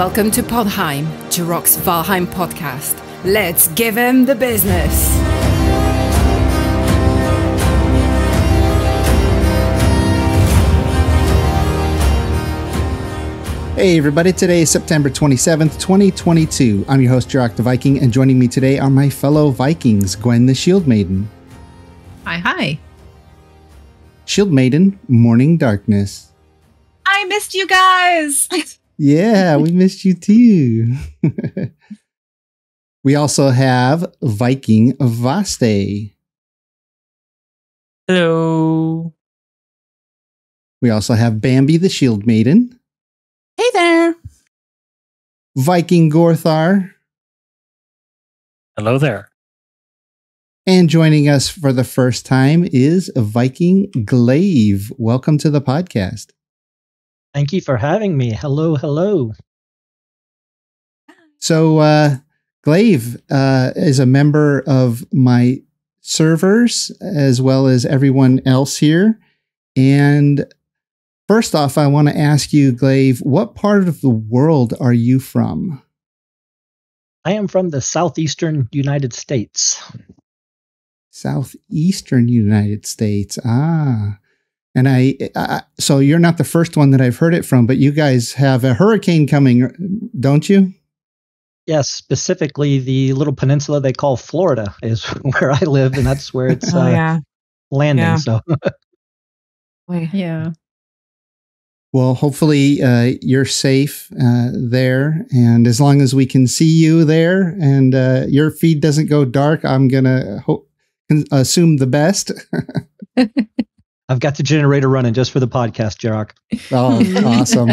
Welcome to Podheim, Jiroc's Valheim podcast. Let's give him the business. Hey everybody, today is September 27th, 2022. I'm your host, Jiroc the Viking, and joining me today are my fellow Vikings, Gwen the Shield Maiden. Hi. Shield Maiden, Morning Darkness. I missed you guys. Yeah, we missed you too. We also have Viking Vaste. Hello. We also have Bambi the Shield Maiden. Hey there. Viking Gorthar. Hello there. And joining us for the first time is Viking Glaive. Welcome to the podcast. Thank you for having me. Hello. So, Glaive is a member of my servers as well as everyone else here. And first off, I want to ask you, Glaive, what part of the world are you from? I am from the southeastern United States. Southeastern United States. And so you're not the first one that I've heard it from, but you guys have a hurricane coming, don't you? Yes, specifically the little peninsula they call Florida is where I live, and that's where it's landing. Yeah. So, yeah. Well, hopefully you're safe there, and as long as we can see you there and your feed doesn't go dark, I'm gonna assume the best. I've got the generator running just for the podcast, Jiroc. Oh, awesome.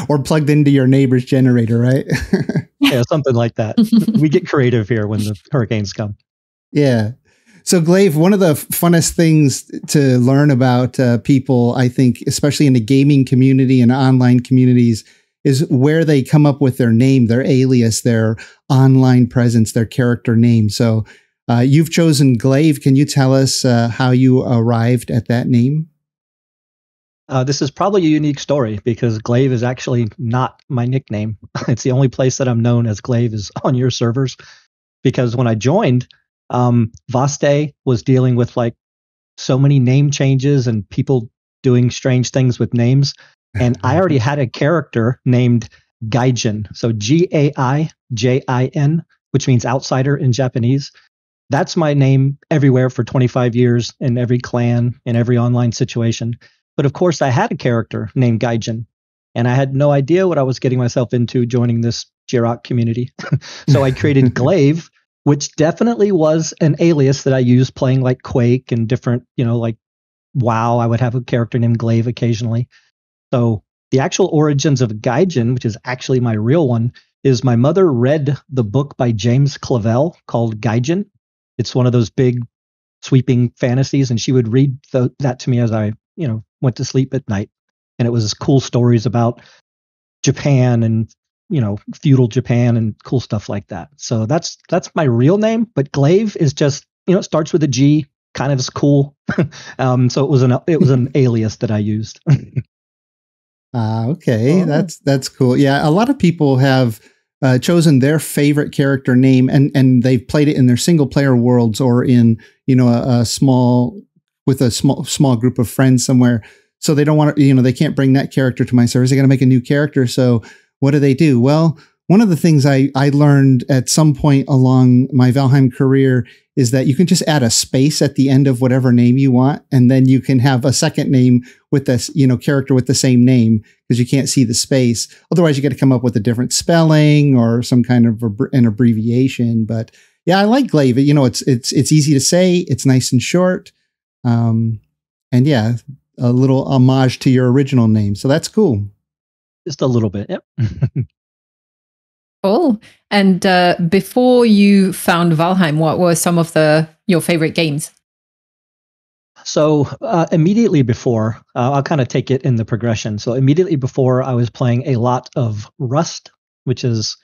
Or plugged into your neighbor's generator, right? Yeah, something like that. We get creative here when the hurricanes come. Yeah. So, Glaive, one of the funnest things to learn about people, I think, especially in the gaming community and online communities, is where they come up with their name, their alias, their online presence, their character name. So, you've chosen Glaive. Can you tell us how you arrived at that name? This is probably a unique story because Glaive is actually not my nickname. It's the only place that I'm known as Glaive is on your servers. Because when I joined, Vaste was dealing with like so many name changes and people doing strange things with names. And I already had a character named Gaijin. So Gaijin, which means outsider in Japanese. That's my name everywhere for 25 years in every clan, in every online situation. But of course, I had a character named Gaijin, and I had no idea what I was getting myself into joining this Jiroc community. So I created Glaive, which definitely was an alias that I used playing like Quake and different, like WoW. I would have a character named Glaive occasionally. So the actual origins of Gaijin, which is actually my real one, is my mother read the book by James Clavell called Gaijin. It's one of those big sweeping fantasies, and she would read that to me as I, went to sleep at night. And it was cool stories about Japan and, feudal Japan and cool stuff like that. So that's my real name, but Glaive is just, it starts with a G, kind of is cool. So it was an alias that I used. Okay, that's cool. Yeah, a lot of people have chosen their favorite character name and they've played it in their single player worlds or in, a small group of friends somewhere. So they don't want to, they can't bring that character to my service. They got to make a new character. So what do? Well, one of the things I learned at some point along my Valheim career is that you can just add a space at the end of whatever name you want. And then you can have a second name with this, character with the same name because you can't see the space. Otherwise you got to come up with a different spelling or some kind of an abbreviation. But yeah, I like Glaive. It's easy to say. It's nice and short. And yeah, a little homage to your original name. So that's cool. Just a little bit. Yep. Cool. And before you found Valheim, what were some of your favorite games? So immediately before, I'll kind of take it in the progression. So immediately before, I was playing a lot of Rust, which is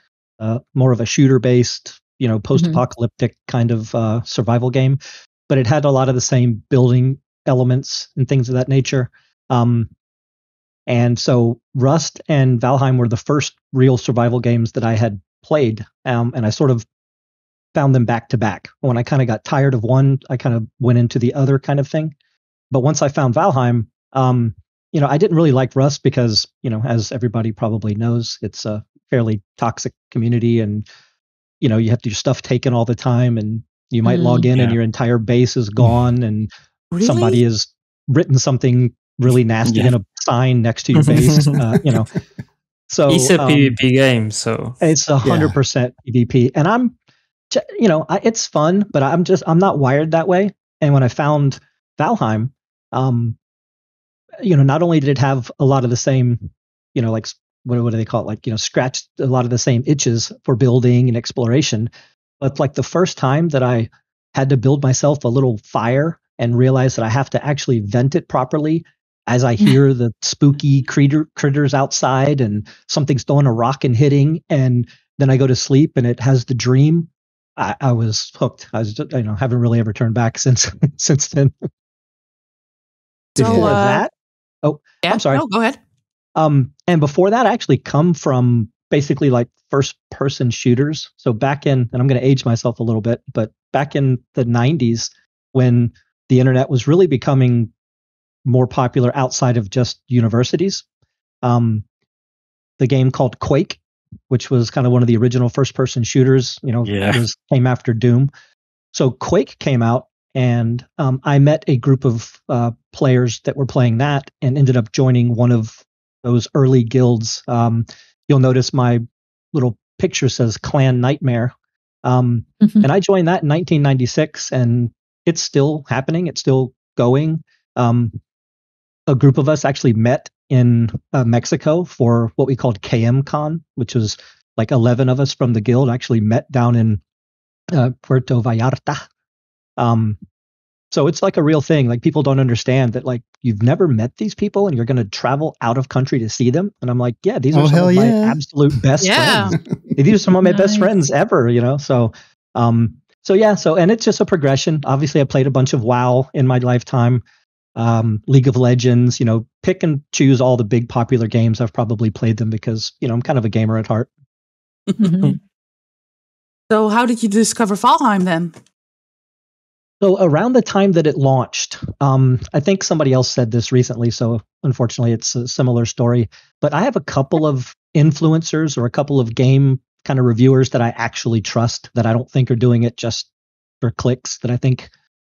more of a shooter-based, post-apocalyptic kind of survival game. But it had a lot of the same building elements and things of that nature. And so Rust and Valheim were the first real survival games that I had played. And I sort of found them back to back. When I kind of got tired of one, I kind of went into the other kind of thing. But once I found Valheim, I didn't really like Rust because, as everybody probably knows, it's a fairly toxic community, and you have your stuff taken all the time, and you might log in and your entire base is gone, and somebody has written something really nasty in a sign next to your base. So it's a PvP game, so it's 100% PvP, and it's fun, but I'm not wired that way. And when I found Valheim, not only did it have a lot of the same, like what do they call it? Like, scratched a lot of the same itches for building and exploration. But like the first time that I had to build myself a little fire and realize that I have to actually vent it properly as I hear the spooky critters outside and something's throwing a rock and hitting, and then I go to sleep and it has the dream. I was hooked. I was just, haven't really ever turned back since then. Before that, I'm sorry. No, go ahead. And before that, I actually come from basically like first-person shooters. So back in, and I'm going to age myself a little bit, but back in the 90s, when the internet was really becoming more popular outside of just universities, the game called Quake, which was kind of one of the original first-person shooters, came after Doom. So Quake came out, and I met a group of players that were playing that and ended up joining one of those early guilds. You'll notice my little picture says Clan Nightmare. And I joined that in 1996, and it's still happening. It's still going. A group of us actually met in Mexico for what we called KM Con, which was like 11 of us from the guild actually met down in Puerto Vallarta. So it's like a real thing. Like, people don't understand that, like, you've never met these people and you're going to travel out of country to see them. And I'm like, yeah, these are some of my absolute best friends. These are some of my best friends ever, So, and it's just a progression. Obviously, I played a bunch of WoW in my lifetime. League of Legends, pick and choose all the big popular games. I've probably played them because, I'm kind of a gamer at heart. So how did you discover Valheim then? So around the time that it launched, I think somebody else said this recently, so unfortunately it's a similar story, but I have a couple of influencers or a couple of game kind of reviewers that I actually trust, that I don't think are doing it just for clicks, that I think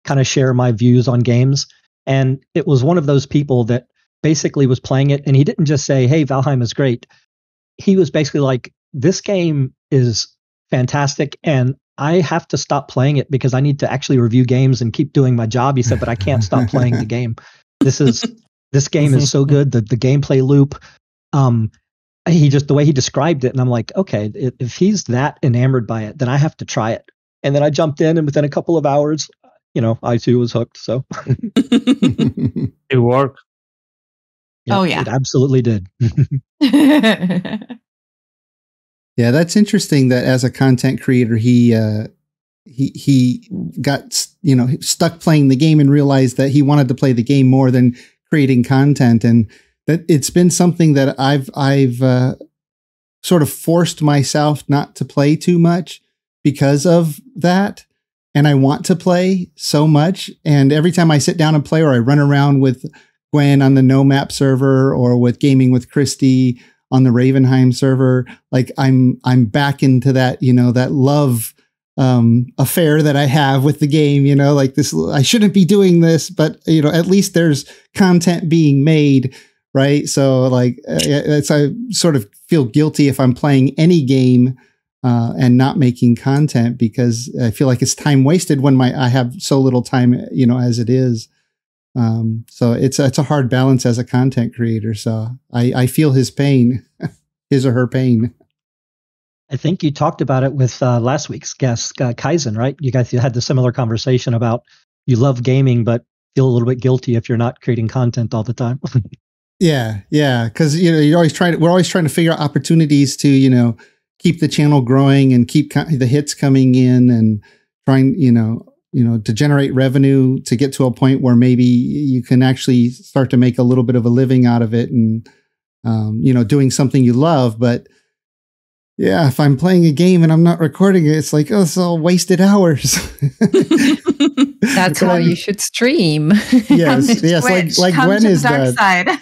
kind of share my views on games. And it was one of those people that basically was playing it, and he didn't just say, hey, Valheim is great. He was basically like, this game is fantastic, and I have to stop playing it because I need to actually review games and keep doing my job. He said, but I can't stop playing the game. This game is so good. The gameplay loop, the way he described it. And I'm like, okay, if he's that enamored by it, then I have to try it. And then I jumped in, and within a couple of hours, I too was hooked. So it worked. It absolutely did. Yeah, that's interesting that as a content creator, he got, stuck playing the game and realized that he wanted to play the game more than creating content. And that it's been something that I've sort of forced myself not to play too much because of that. And I want to play so much. And every time I sit down and play, or I run around with Gwen on the NoMap server, or with Gaming with Christy on the Ravenheim server, like I'm back into that, that love affair that I have with the game, like this, I shouldn't be doing this, but at least there's content being made, right? So like I sort of feel guilty if I'm playing any game and not making content, because I feel like it's time wasted when I have so little time, as it is. So it's a hard balance as a content creator. So I feel his pain, his or her pain. I think you talked about it with last week's guest, Kaizen, right? You guys had the similar conversation about you love gaming, but feel a little bit guilty if you're not creating content all the time. Yeah. Because we're always trying to figure out opportunities to keep the channel growing and keep the hits coming in, and trying to generate revenue, to get to a point where maybe you can actually start to make a little bit of a living out of it and, doing something you love. But yeah, if I'm playing a game and I'm not recording it, it's like, oh, it's all wasted hours. That's how you should stream. Yes, like Gwen is dark side.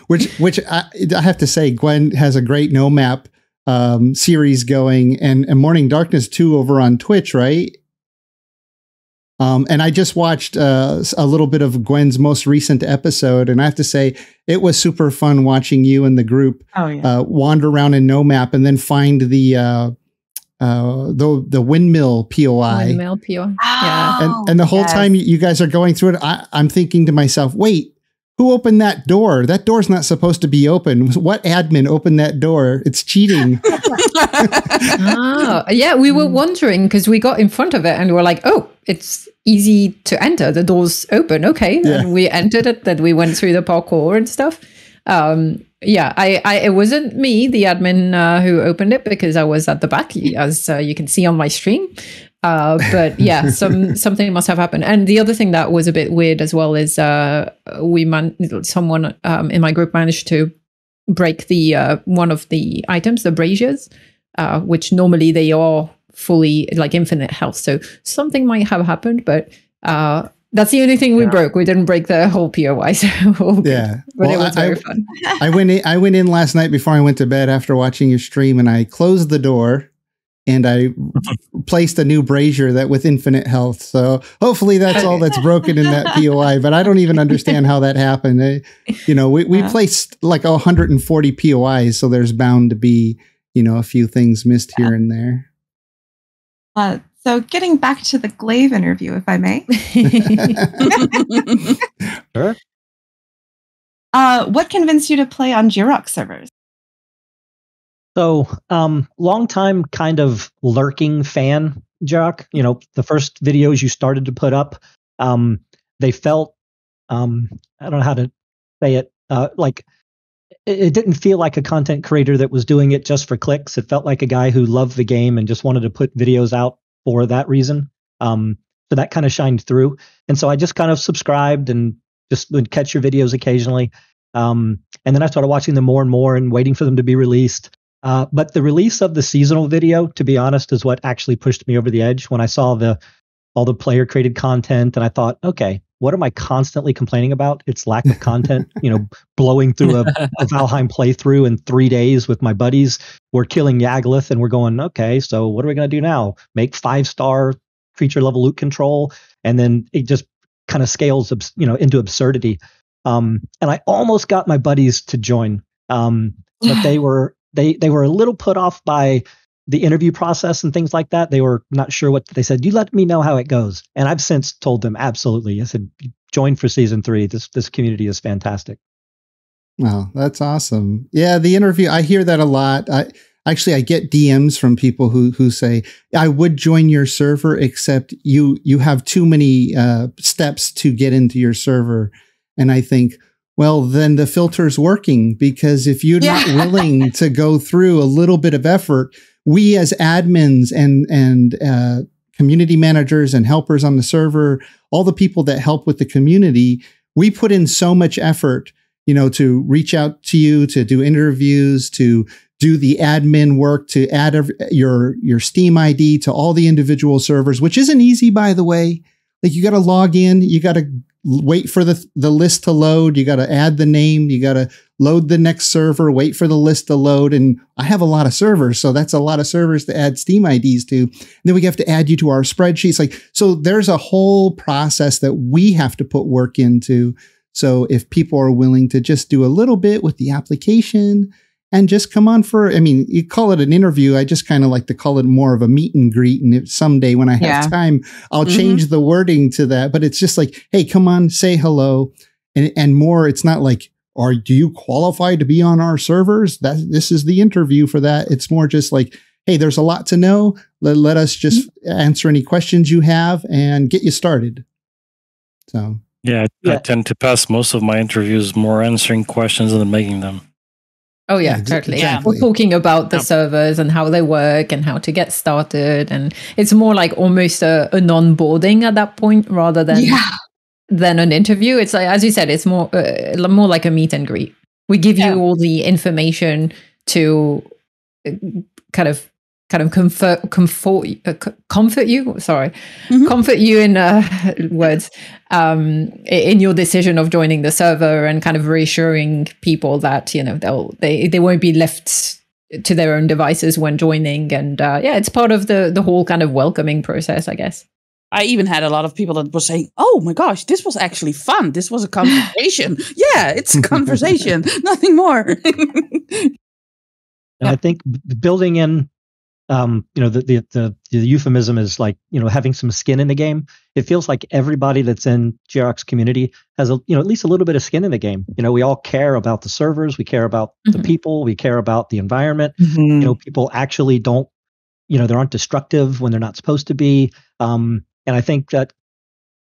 which I have to say, Gwen has a great NoMap series going, and Morning Darkness 2 over on Twitch, right? And I just watched a little bit of Gwen's most recent episode, and I have to say it was super fun watching you and the group wander around in NoMap and then find the windmill POI. Windmill POI. Oh, and the whole time you guys are going through it, I'm thinking to myself, wait, who opened that door? That door's not supposed to be open. What admin opened that door? It's cheating. Yeah, we were wondering because we got in front of it and we were like, oh, it's easy to enter. The door's open. Okay. Yeah. And we entered it, then we went through the parkour and stuff. It wasn't me, the admin, who opened it because I was at the back, as you can see on my stream. But yeah, something must have happened. And the other thing that was a bit weird as well is someone in my group managed to break the one of the items, the braziers, which normally they are fully like infinite health. So something might have happened, but that's the only thing we broke. We didn't break the whole POI. So yeah, but it was very fun. I went in last night before I went to bed after watching your stream, and I closed the door. And I placed a new brazier that with infinite health. So hopefully that's all that's broken in that POI. But I don't even understand how that happened. We placed like 140 POIs, so there's bound to be a few things missed here and there. So getting back to the Glaive interview, if I may. Sure. What convinced you to play on Jiroc servers? So, long time kind of lurking fan, Jiroc. The first videos you started to put up, they felt, I don't know how to say it, like it didn't feel like a content creator that was doing it just for clicks. It felt like a guy who loved the game and just wanted to put videos out for that reason. So that kind of shined through. And so I just kind of subscribed and just would catch your videos occasionally. And then I started watching them more and more and waiting for them to be released. But the release of the seasonal video, to be honest, is what actually pushed me over the edge when I saw all the player created content. And I thought, okay, what am I constantly complaining about? It's lack of content, blowing through a Valheim playthrough in 3 days with my buddies. We're killing Yagluth and we're going, okay, so what are we going to do now? Make 5-star creature level loot control. And then it just kind of scales, into absurdity. And I almost got my buddies to join. But they were a little put off by the interview process and things like that. They were not sure what they said. You let me know how it goes. And I've since told them, absolutely. I said, join for season 3. This community is fantastic. Wow, that's awesome. Yeah, the interview, I hear that a lot. I get DMs from people who say, I would join your server, except you have too many steps to get into your server. And I think, well, then the filter's working, because if you're not willing to go through a little bit of effort, we as admins and community managers and helpers on the server, all the people that help with the community, we put in so much effort, to reach out to you, to do interviews, to do the admin work, to add your Steam ID to all the individual servers, which isn't easy, by the way. Like, you got to log in, you got to wait for the list to load. You got to add the name. You got to load the next server, wait for the list to load. And I have a lot of servers, so that's a lot of servers to add Steam IDs to. And then we have to add you to our spreadsheets. So there's a whole process that we have to put work into. So if people are willing to just do a little bit with the application and just come on you call it an interview. I just kind of like to call it more of a meet and greet. And if someday when I have time, I'll change the wording to that. But it's just like, hey, come on, say hello. And more, it's not like, do you qualify to be on our servers? This is the interview for that. It's more just like, hey, there's a lot to know. Let us just answer any questions you have and get you started. So I tend to pass most of my interviews more answering questions than making them. Oh yeah, Yeah, totally. exactly. We're talking about the servers and how they work and how to get started, and it's more like almost a onboarding at that point rather than an interview. It's like, as you said, it's more like a meet and greet. We give you all the information to kind of comfort you. Sorry, comfort you in words in your decision of joining the server, and kind of reassuring people that they won't be left to their own devices when joining. And it's part of the whole kind of welcoming process, I guess. I even had a lot of people that were saying, "Oh my gosh, this was actually fun. This was a conversation." Yeah, it's a conversation, nothing more. And I think building in, the euphemism is like, having some skin in the game. It feels like everybody that's in Jiroc's community has at least a little bit of skin in the game. We all care about the servers, we care about the people, we care about the environment. People actually don't, they aren't destructive when they're not supposed to be. And I think that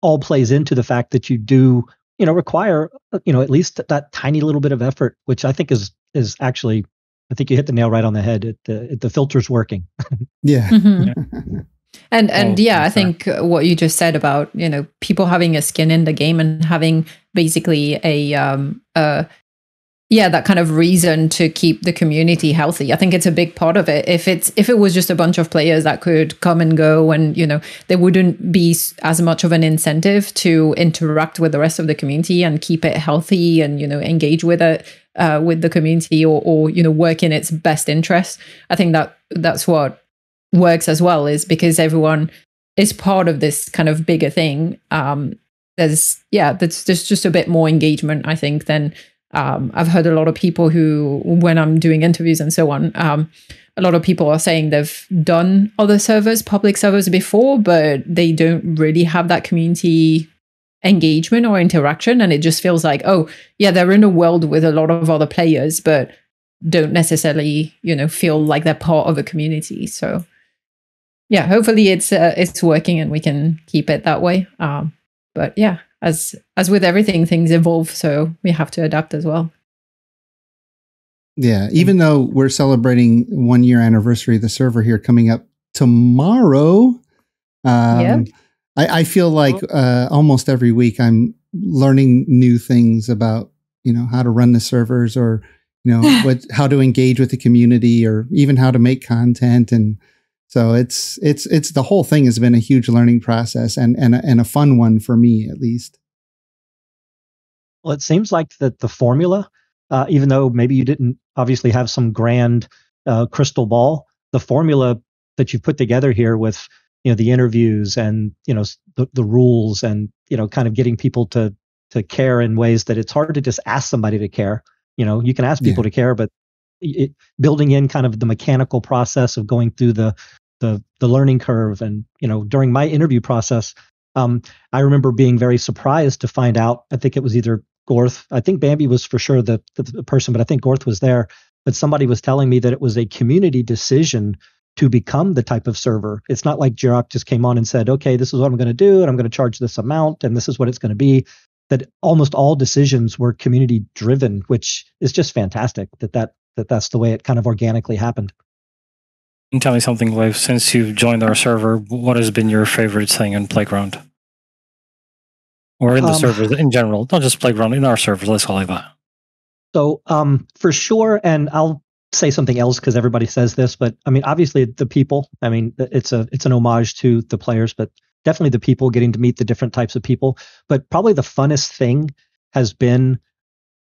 all plays into the fact that you do, require, at least that tiny little bit of effort, which I think is actually, I think you hit the nail right on the head. The filter's working. Yeah. And I think what you just said about, people having a skin in the game and having basically that kind of reason to keep the community healthy. I think it's a big part of it. If it was just a bunch of players that could come and go, and there wouldn't be as much of an incentive to interact with the rest of the community and keep it healthy and engage with it with the community or work in its best interest. I think that's what works as well, is because everyone is part of this kind of bigger thing. There's just a bit more engagement, I think, than I've heard a lot of people who, when I'm doing interviews and so on, a lot of people are saying they've done other servers, public servers before, but they don't really have that community engagement or interaction. And it just feels like, oh, yeah, they're in a world with a lot of other players, but don't necessarily, feel like they're part of a community. So yeah, hopefully it's working and we can keep it that way. But yeah, as with everything, things evolve, so we have to adapt as well. Yeah, even though we're celebrating 1 year anniversary of the server here coming up tomorrow, I feel like almost every week I'm learning new things about how to run the servers, or how to engage with the community, or even how to make content. And so it's the whole thing has been a huge learning process and a fun one for me, at least. Well, it seems like that the formula, even though maybe you didn't obviously have some grand crystal ball, the formula that you put together here with the interviews and the rules and kind of getting people to care in ways that it's hard to just ask somebody to care. You can ask people to care, but building in kind of the mechanical process of going through the learning curve. And during my interview process, I remember being very surprised to find out, I think it was either Gorth, I think Bambi was for sure the person, but I think Gorth was there. But somebody was telling me that it was a community decision to become the type of server. It's not like Jiroc just came on and said, okay, this is what I'm going to do, and I'm going to charge this amount, and this is what it's going to be. That almost all decisions were community driven, which is just fantastic. That's the way it kind of organically happened. And tell me something, Glaive, since you've joined our server, what has been your favorite thing in Playground? Or in the servers in general, not just Playground, in our servers, let's call it that. So for sure, and I'll say something else because everybody says this, but I mean, obviously the people, I mean, it's an homage to the players, but definitely the people, getting to meet the different types of people. But probably the funnest thing has been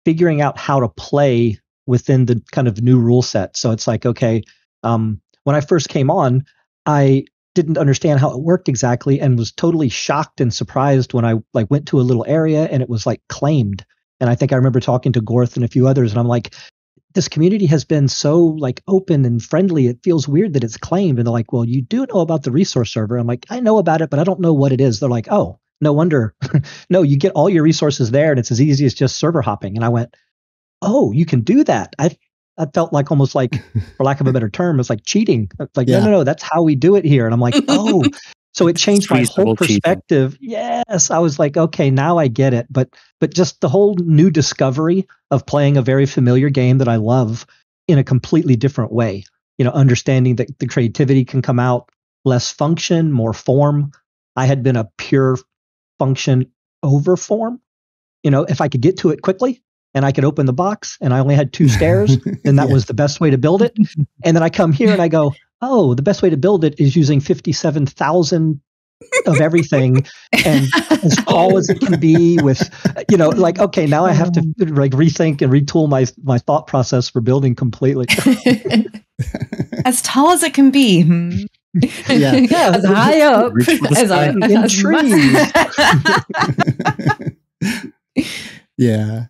figuring out how to play within the kind of new rule set. So it's like, okay, when I first came on, I didn't understand how it worked exactly and was totally shocked and surprised when I went to a little area and it was claimed. And I think I remember talking to Gorth and a few others, and I'm like, this community has been so open and friendly. It feels weird that it's claimed. And they're like, well, you do know about the resource server. I'm like, I know about it, but I don't know what it is. They're like, oh, no wonder. No, you get all your resources there and it's as easy as just server hopping. And I went, oh, you can do that. I felt almost for lack of a better term, it's like cheating. No, that's how we do it here. And I'm like, oh, So it changed my whole reasonable cheating. perspective. Yes, I was like, okay, now I get it. But just the whole new discovery of playing a very familiar game that I love in a completely different way. You know, understanding that the creativity can come out less function, more form. I had been a pure function over form. You know, if I could get to it quickly and I could open the box and I only had 2 stairs, then that was the best way to build it. And then I come here and I go, oh, the best way to build it is using 57,000 of everything and as tall as it can be with, you know, like, okay, now I have to like rethink and retool my thought process for building completely. As tall as it can be. Yeah. As high up as I in trees. Yeah.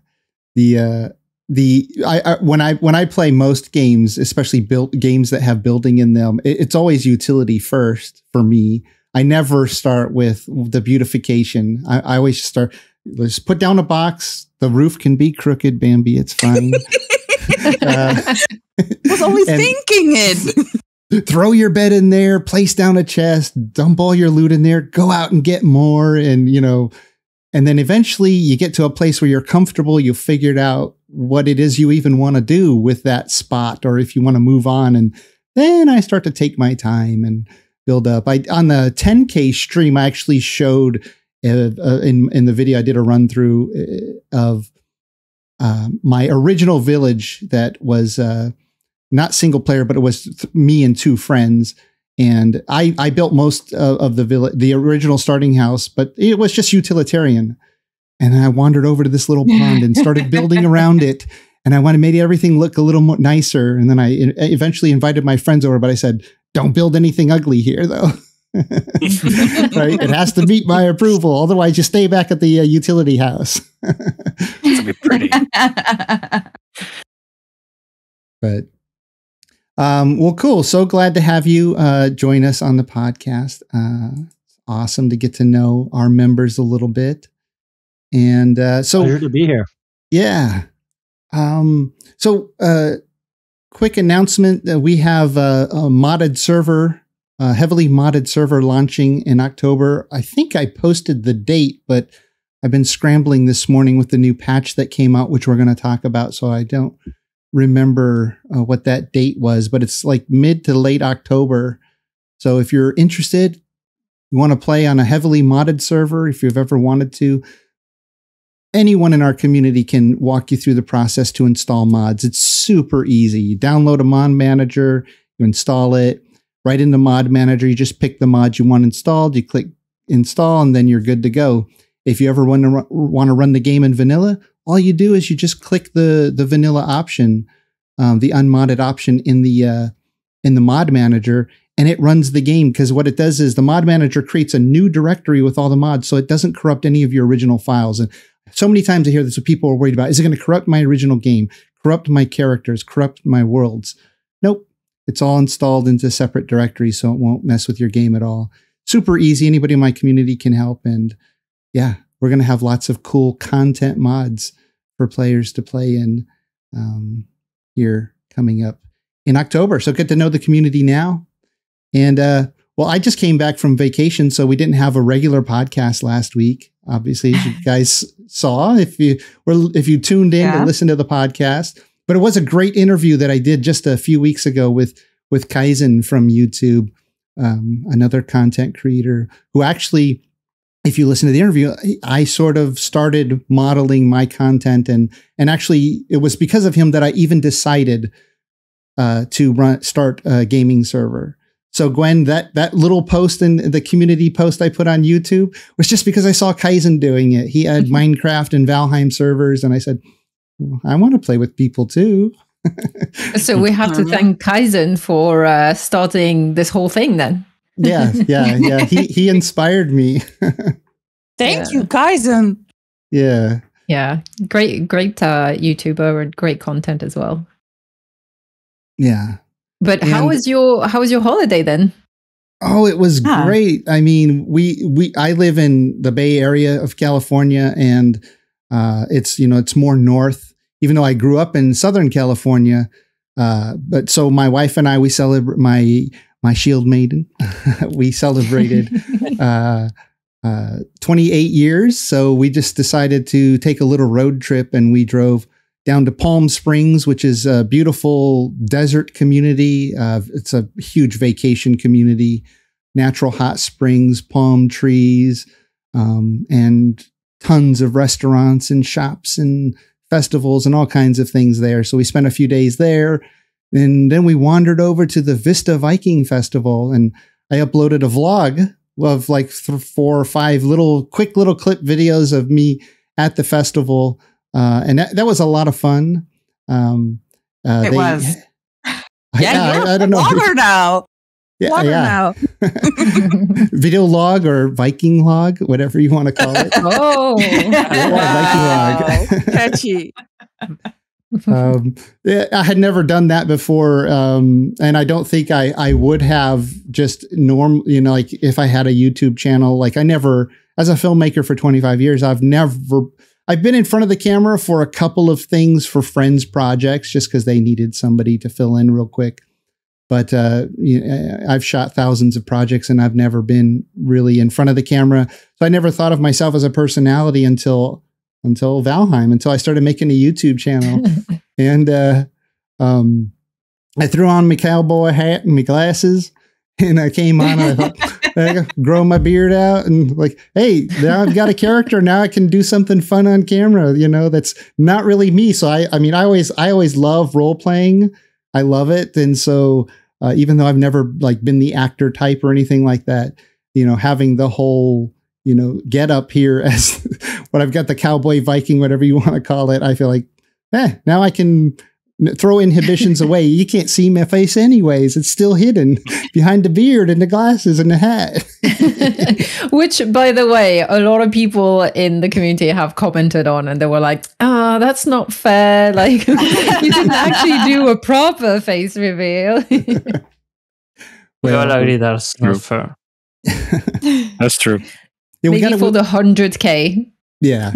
When I play most games, especially games that have building in them, it's always utility first for me. I never start with the beautification. I always start, let's put down a box. The roof can be crooked, Bambi. It's fine. I was only thinking it. Throw your bed in there, place down a chest, dump all your loot in there, go out and get more. And, you know, and then eventually you get to a place where you're comfortable. You've figured out what it is you even want to do with that spot, or if you want to move on. And then I start to take my time and build up. On the 10K stream, I actually showed in the video, I did a run through of my original village that was not single player, but it was me and 2 friends. And I built most of the village, the original starting house, but it was just utilitarian. And I wandered over to this little pond and started building around it. And I wanted to make everything look a little more nicer. And then I eventually invited my friends over, but I said, don't build anything ugly here, though. Right? It has to meet my approval. Otherwise, you stay back at the utility house. It's gonna be pretty. But well, cool. So glad to have you join us on the podcast. It's awesome to get to know our members a little bit. And so Pleasure to be here. Yeah. Quick announcement that we have a modded server, a heavily modded server launching in October. I think I posted the date, but I've been scrambling this morning with the new patch that came out, which we're going to talk about. So I don't remember what that date was, but it's like mid to late October. So if you're interested, you want to play on a heavily modded server, if you've ever wanted to, anyone in our community can walk you through the process to install mods. It's super easy. You download a mod manager, you install it right into mod manager. You just pick the mod you want installed, you click install, and then you're good to go. If you ever want to run the game in vanilla, all you do is you just click the vanilla option, the unmodded option in the mod manager, and it runs the game. Because what it does is the mod manager creates a new directory with all the mods, so it doesn't corrupt any of your original files. And so many times I hear this, what people are worried about. Is it going to corrupt my original game, corrupt my characters, corrupt my worlds? Nope. It's all installed into separate directories, so it won't mess with your game at all. Super easy. Anybody in my community can help. And yeah, we're going to have lots of cool content mods for players to play in here coming up in October. So get to know the community now. And well, I just came back from vacation, so we didn't have a regular podcast last week. Obviously, as you guys saw, if you tuned in to listen to the podcast. But it was a great interview that I did just a few weeks ago with Gaijin from YouTube, another content creator who actually, if you listen to the interview, I sort of started modeling my content, and actually it was because of him that I even decided to start a gaming server. So Gwen, that little post in the community post I put on YouTube was just because I saw Gaijin doing it. He had Minecraft and Valheim servers, and I said, well, I want to play with people too. So we have to thank Gaijin for starting this whole thing then. Yeah. He inspired me. Thank you, Gaijin. Yeah. Yeah. Great YouTuber and great content as well. Yeah. But how was your holiday then? Oh, it was great. I mean, I live in the Bay Area of California, and it's more north, even though I grew up in Southern California. But so my wife and I, we celebrate, my shield maiden. We celebrated 28 years. So we just decided to take a little road trip, and we drove down to Palm Springs, which is a beautiful desert community. It's a huge vacation community, natural hot springs, palm trees, and tons of restaurants and shops and festivals and all kinds of things there. So we spent a few days there, and then we wandered over to the Vista Viking Festival, and I uploaded a vlog of like 4 or 5 quick little clip videos of me at the festival. And that was a lot of fun. It was. I don't know. Blogger now. Yeah. Video log or Viking log, whatever you want to call it. Oh, Viking log. Catchy. I had never done that before. And I don't think I would have just like if I had a YouTube channel. Like I never, as a filmmaker for 25 years, I've been in front of the camera for a couple of things for friends' projects just because they needed somebody to fill in real quick. But I've shot thousands of projects, and I've never been really in front of the camera. So I never thought of myself as a personality until Valheim, until I started making a YouTube channel. And I threw on my cowboy hat and my glasses, and I came on, and I thought, I grow my beard out, and like, hey, now I've got a character. Now I can do something fun on camera, that's not really me. So I always love role playing. I love it. And so even though I've never like been the actor type or anything like that, having the whole, get up here as what I've got, the cowboy Viking, whatever you want to call it. I feel like, now I can throw inhibitions away. You can't see my face anyways. It's still hidden behind the beard and the glasses and the hat. Which, by the way, a lot of people in the community have commented on, and they were like, that's not fair. Like, you didn't actually do a proper face reveal. We all agree that's not fair. That's true. Yeah, maybe for the 100K. Yeah.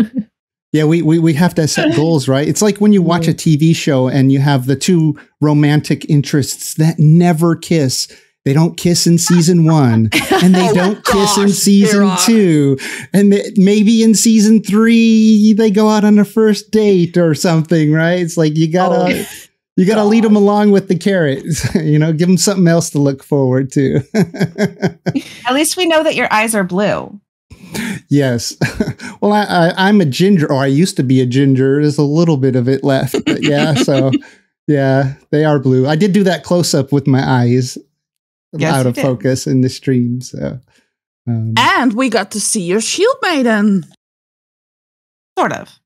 Yeah, we have to set goals, right? It's like when you watch a TV show and you have the 2 romantic interests that never kiss. They don't kiss in season 1, and they don't kiss in season Jiroc. 2, and maybe in season 3 they go out on a first date or something, right? It's like you gotta lead them along with the carrots, give them something else to look forward to. At least we know that your eyes are blue. Yes. Well, I'm a ginger, or I used to be a ginger. There's a little bit of it left. But yeah, so yeah, they are blue. I did do that close up with my eyes out of focus in the stream. So, And we got to see your shield maiden. Sort of.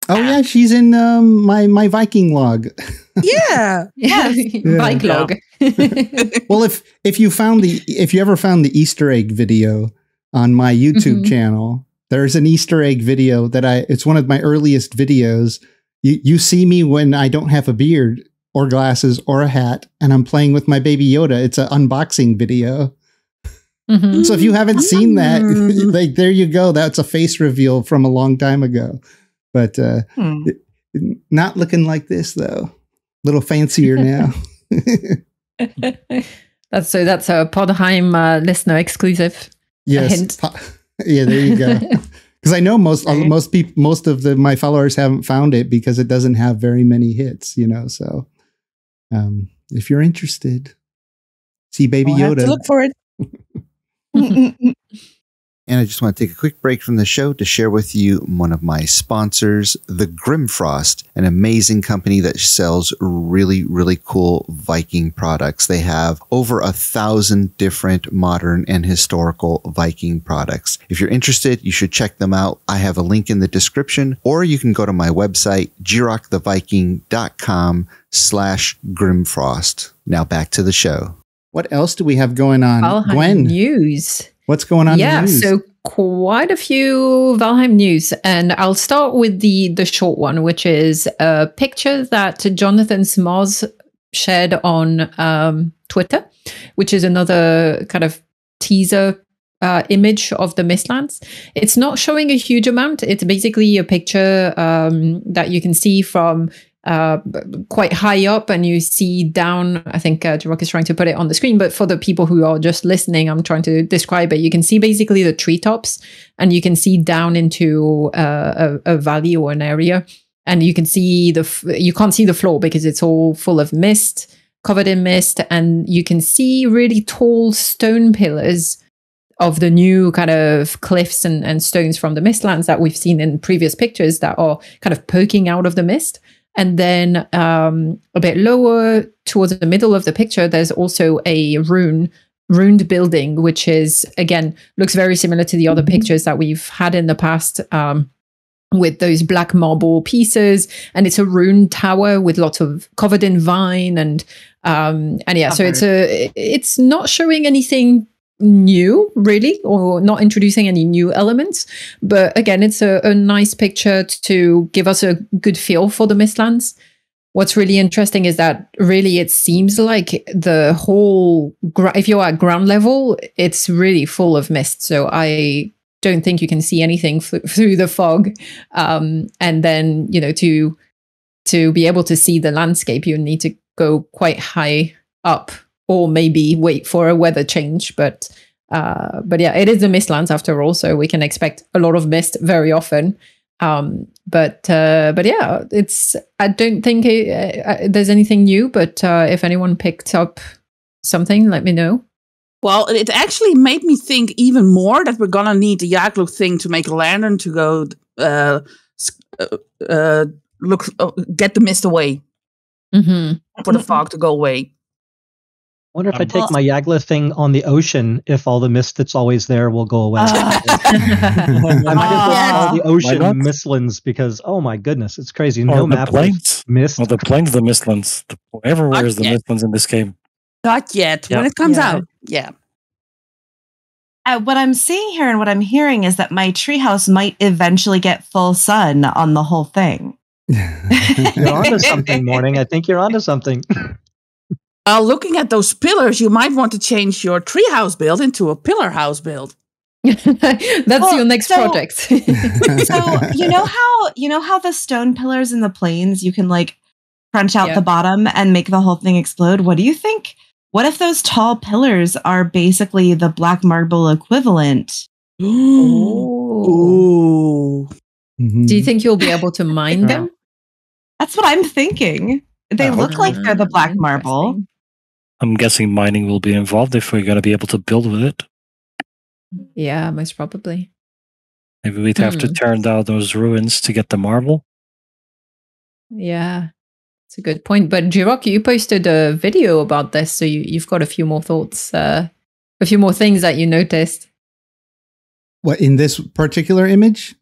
Oh yeah, she's in my Viking log. Yeah. Bike log. Well, if you ever found the Easter egg video on my YouTube channel, there's an Easter egg video it's one of my earliest videos. You see me when I don't have a beard or glasses or a hat, and I'm playing with my baby Yoda. It's an unboxing video. So if you haven't seen that, like, there you go. That's a face reveal from a long time ago. But not looking like this, though. A little fancier now. That's a Podheim listener exclusive. Yes. Yeah, there you go. Because I know most of my followers haven't found it because it doesn't have very many hits, So if you're interested, see Baby Yoda. Have to look for it. And I just want to take a quick break from the show to share with you one of my sponsors, the Grimfrost, an amazing company that sells really, really cool Viking products. They have over 1,000 different modern and historical Viking products. If you're interested, you should check them out. I have a link in the description, or you can go to my website, jiroctheviking.com/Grimfrost. Now back to the show. What else do we have going on? Valheim Gwen, news. What's going on? Yeah, in the news? so quite a few Valheim news, and I'll start with the short one, which is a picture that Jonathan Smoz shared on Twitter, which is another kind of teaser image of the Mistlands. It's not showing a huge amount. It's basically a picture that you can see from quite high up, and you see down. I think Jiroc is trying to put it on the screen, but for the people who are just listening, I'm trying to describe it. You can see basically the treetops, and you can see down into a valley or an area, and you can see you can't see the floor because it's all full of mist, covered in mist, and you can see really tall stone pillars of the new kind of cliffs and stones from the Mistlands that we've seen in previous pictures that are kind of poking out of the mist. And then a bit lower towards the middle of the picture, there's also a ruined building, which is, again, looks very similar to the other pictures that we've had in the past, with those black marble pieces. And it's a ruined tower with lots of covered in vine and yeah, so it's not showing anything new really, or not introducing any new elements, but again, it's a nice picture to give us a good feel for the Mistlands. What's really interesting is that really it seems like the whole if you're at ground level, it's really full of mist, so I don't think you can see anything through the fog, and then, you know, to be able to see the landscape, you need to go quite high up, or maybe wait for a weather change. But yeah, it is the Mistlands after all, so we can expect a lot of mist very often. But yeah, I don't think there's anything new. But if anyone picked up something, let me know. Well, it actually made me think even more that we're gonna need the Yaglu thing to make a lantern to go get the mist away, for the fog to go away. I wonder if I take my Yagla thing on the ocean, if all the mist that's always there will go away. I might as well call the ocean Mistlands, because, oh my goodness, it's crazy. No map mist. Well, the plains, the Mistlands. Everywhere is the Mistlands in this game. Not yet. When it comes out, yeah. What I'm seeing here and what I'm hearing is that my treehouse might eventually get full sun on the whole thing. You're onto something, Morning. I think you're onto something. Looking at those pillars, you might want to change your treehouse build into a pillar house build. That's your next project. So you know how the stone pillars in the plains, you can like crunch out the bottom and make the whole thing explode? What do you think? What if those tall pillars are basically the black marble equivalent? Ooh. Do you think you'll be able to mine them? That's what I'm thinking. They look like they're the black marble. I'm guessing mining will be involved if we're going to be able to build with it. Yeah, most probably. Maybe we'd have to turn down those ruins to get the marble. Yeah, it's a good point. But Jiroc, you posted a video about this, so you've got a few more thoughts, a few more things that you noticed. What, in this particular image?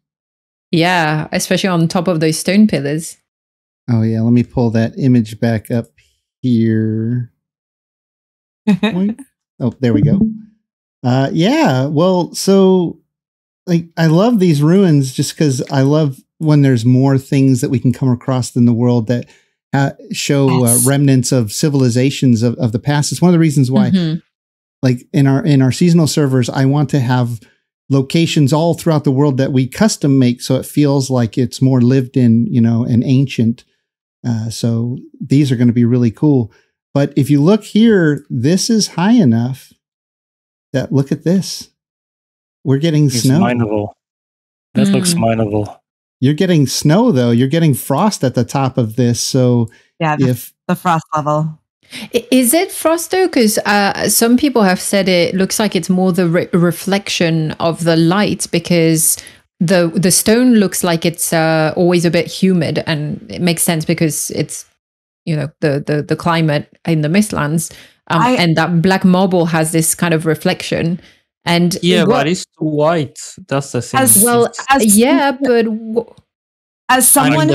Yeah, especially on top of those stone pillars. Oh yeah, let me pull that image back up here. Oh, there we go. Yeah, well, so like I love these ruins just because I love when there's more things that we can come across in the world that show remnants of civilizations of the past. It's one of the reasons why, like in our seasonal servers, I want to have locations all throughout the world that we custom make, so it feels like it's more lived in, you know, and ancient. So these are going to be really cool. But if you look here, this is high enough that, look at this. We're getting snow. Mineable. That looks mineable. You're getting snow, though. You're getting frost at the top of this. So yeah, the frost level. Is it frost though? Because some people have said it looks like it's more the reflection of the light, because the stone looks like it's always a bit humid, and it makes sense because it's, you know, the climate in the Mistlands, and that black marble has this kind of reflection. And but it's too white. That's the thing. As someone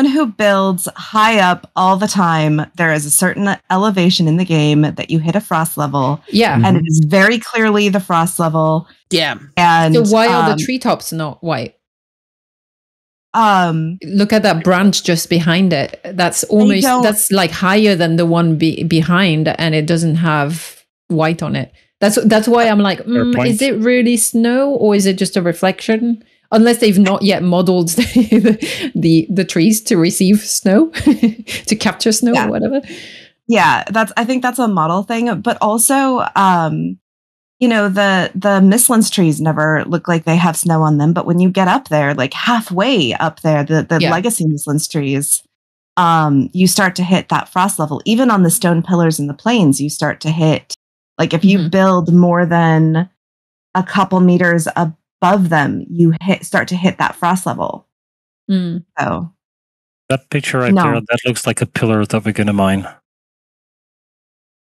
who builds high up all the time, there is a certain elevation in the game that you hit a frost level. Yeah. And it is very clearly the frost level. Yeah. And so why are the treetops not white? Look at that branch just behind it. That's that's like higher than the one behind, and it doesn't have white on it. That's why I'm like, is it really snow, or is it just a reflection? unless they've not yet modeled the trees to receive snow, to capture snow or whatever. Yeah, I think that's a model thing, but also, you know, the Mistlands trees never look like they have snow on them, but when you get up there, like halfway up there, the legacy Mistlands trees, you start to hit that frost level. Even on the stone pillars in the plains, you start to hit, like if you build more than a couple meters above them, you start to hit that frost level. So that picture right there, that looks like a pillar that we're going to mine.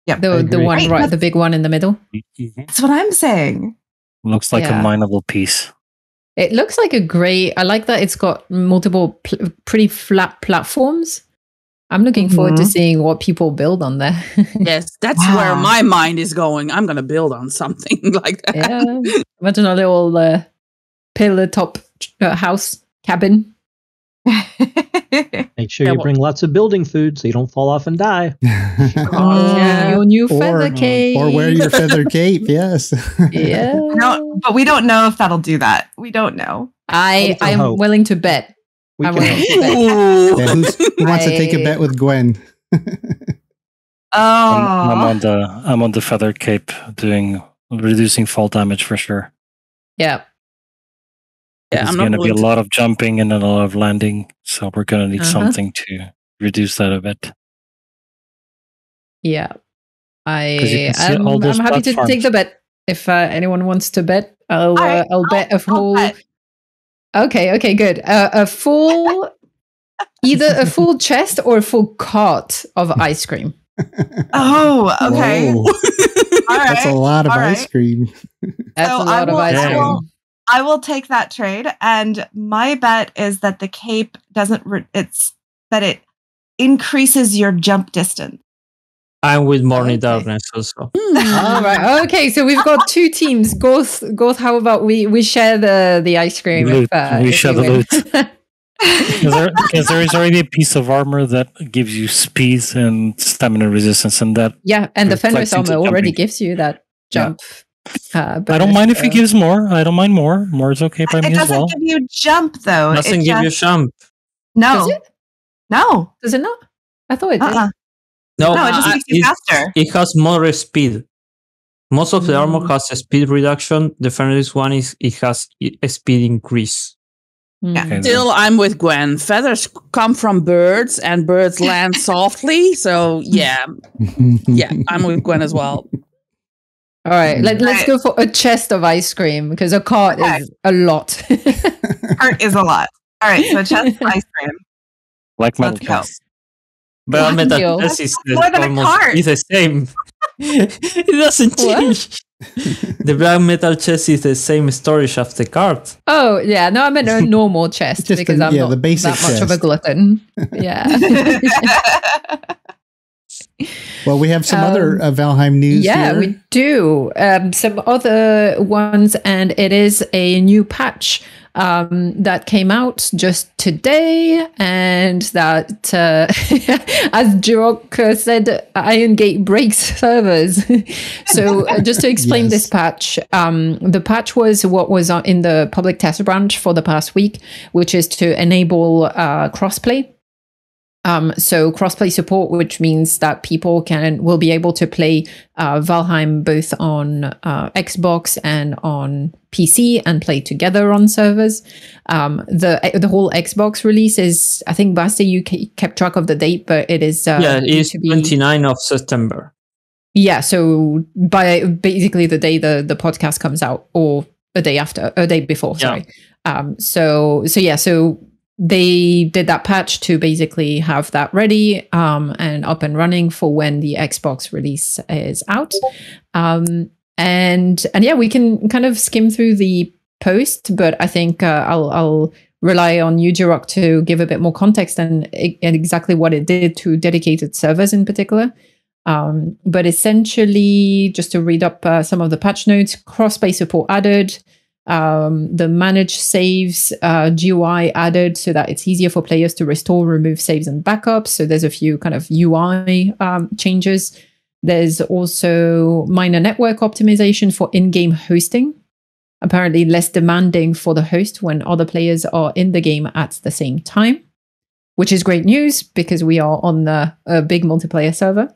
Yeah, the one right, the big one in the middle. That's what I'm saying. Looks like a mineable piece. It looks like a great. I like that it's got multiple pretty flat platforms. I'm looking forward to seeing what people build on there. Yes, that's where my mind is going. I'm going to build on something like that. Yeah, imagine a little pillar top house cabin. Make sure you bring lots of building food so you don't fall off and die. Your new feather cape. Or wear your feather cape, yes. Yeah. No, but we don't know if that'll do that. We don't know. I am willing to bet. Who wants to take a bet with Gwen? I'm on the feather cape, reducing fall damage for sure. Yeah. There's going to be a lot of jumping and a lot of landing, so we're going to need something to reduce that a bit. Yeah, I'm happy to take the bet. If anyone wants to bet, I'll bet a full. Bet. Okay, good. A full, either a full chest or a full cart of ice cream. Oh, okay. All right. That's a lot of ice cream. That's a lot of ice cream. I will take that trade, and my bet is that the cape doesn't. That it increases your jump distance. I'm with Morning Darkness also. All right. Okay, so we've got two teams. Goth. How about we share the ice cream? Loot. We share the loot. Because there is already a piece of armor that gives you speed and stamina resistance, and that and the Fenris armor already gives you that jump. Yeah. I don't mind if he gives more. I don't mind more. More is okay by me as well. It doesn't give you jump, though. It doesn't give you jump. No. Does it? No. Does it not? I thought it did. No, it just makes you faster. It has more speed. Most of the armor has a speed reduction. The Fenris one it has a speed increase. Yeah. Okay, still, I'm with Gwen. Feathers come from birds, and birds land softly. So, yeah, I'm with Gwen as well. All right, let's go for a chest of ice cream because a cart is a lot. Cart is a lot. All right, so a chest of ice cream. Like metal chest. But metal chest is almost the same. It doesn't change. The black metal chest is the same storage as the cart. Oh, yeah. No, I meant a normal chest because I'm not that much of a glutton. Yeah. Well, we have some other Valheim news here. We do. Some other ones, and it is a new patch that came out just today, and that, as Jiroc said, Iron Gate breaks servers. So just to explain this patch, the patch was what was in the public test branch for the past week, which is to enable crossplay. So crossplay support, which means that people will be able to play Valheim both on Xbox and on PC and play together on servers. The whole Xbox release is, I think, Basta, you kept track of the date, but it is it's 29th of September. Yeah, so by basically the day the podcast comes out, or a day before. Sorry. So they did that patch to basically have that ready and up and running for when the Xbox release is out. And yeah, we can kind of skim through the post, but I think I'll rely on you, Jiroc, to give a bit more context and exactly what it did to dedicated servers in particular. But essentially, just to read up some of the patch notes, crossplay support added. The manage saves GUI added so that it's easier for players to restore, remove saves and backups. So there's a few kind of UI changes. There's also minor network optimization for in-game hosting. apparently less demanding for the host when other players are in the game at the same time, which is great news because we are on a big multiplayer server.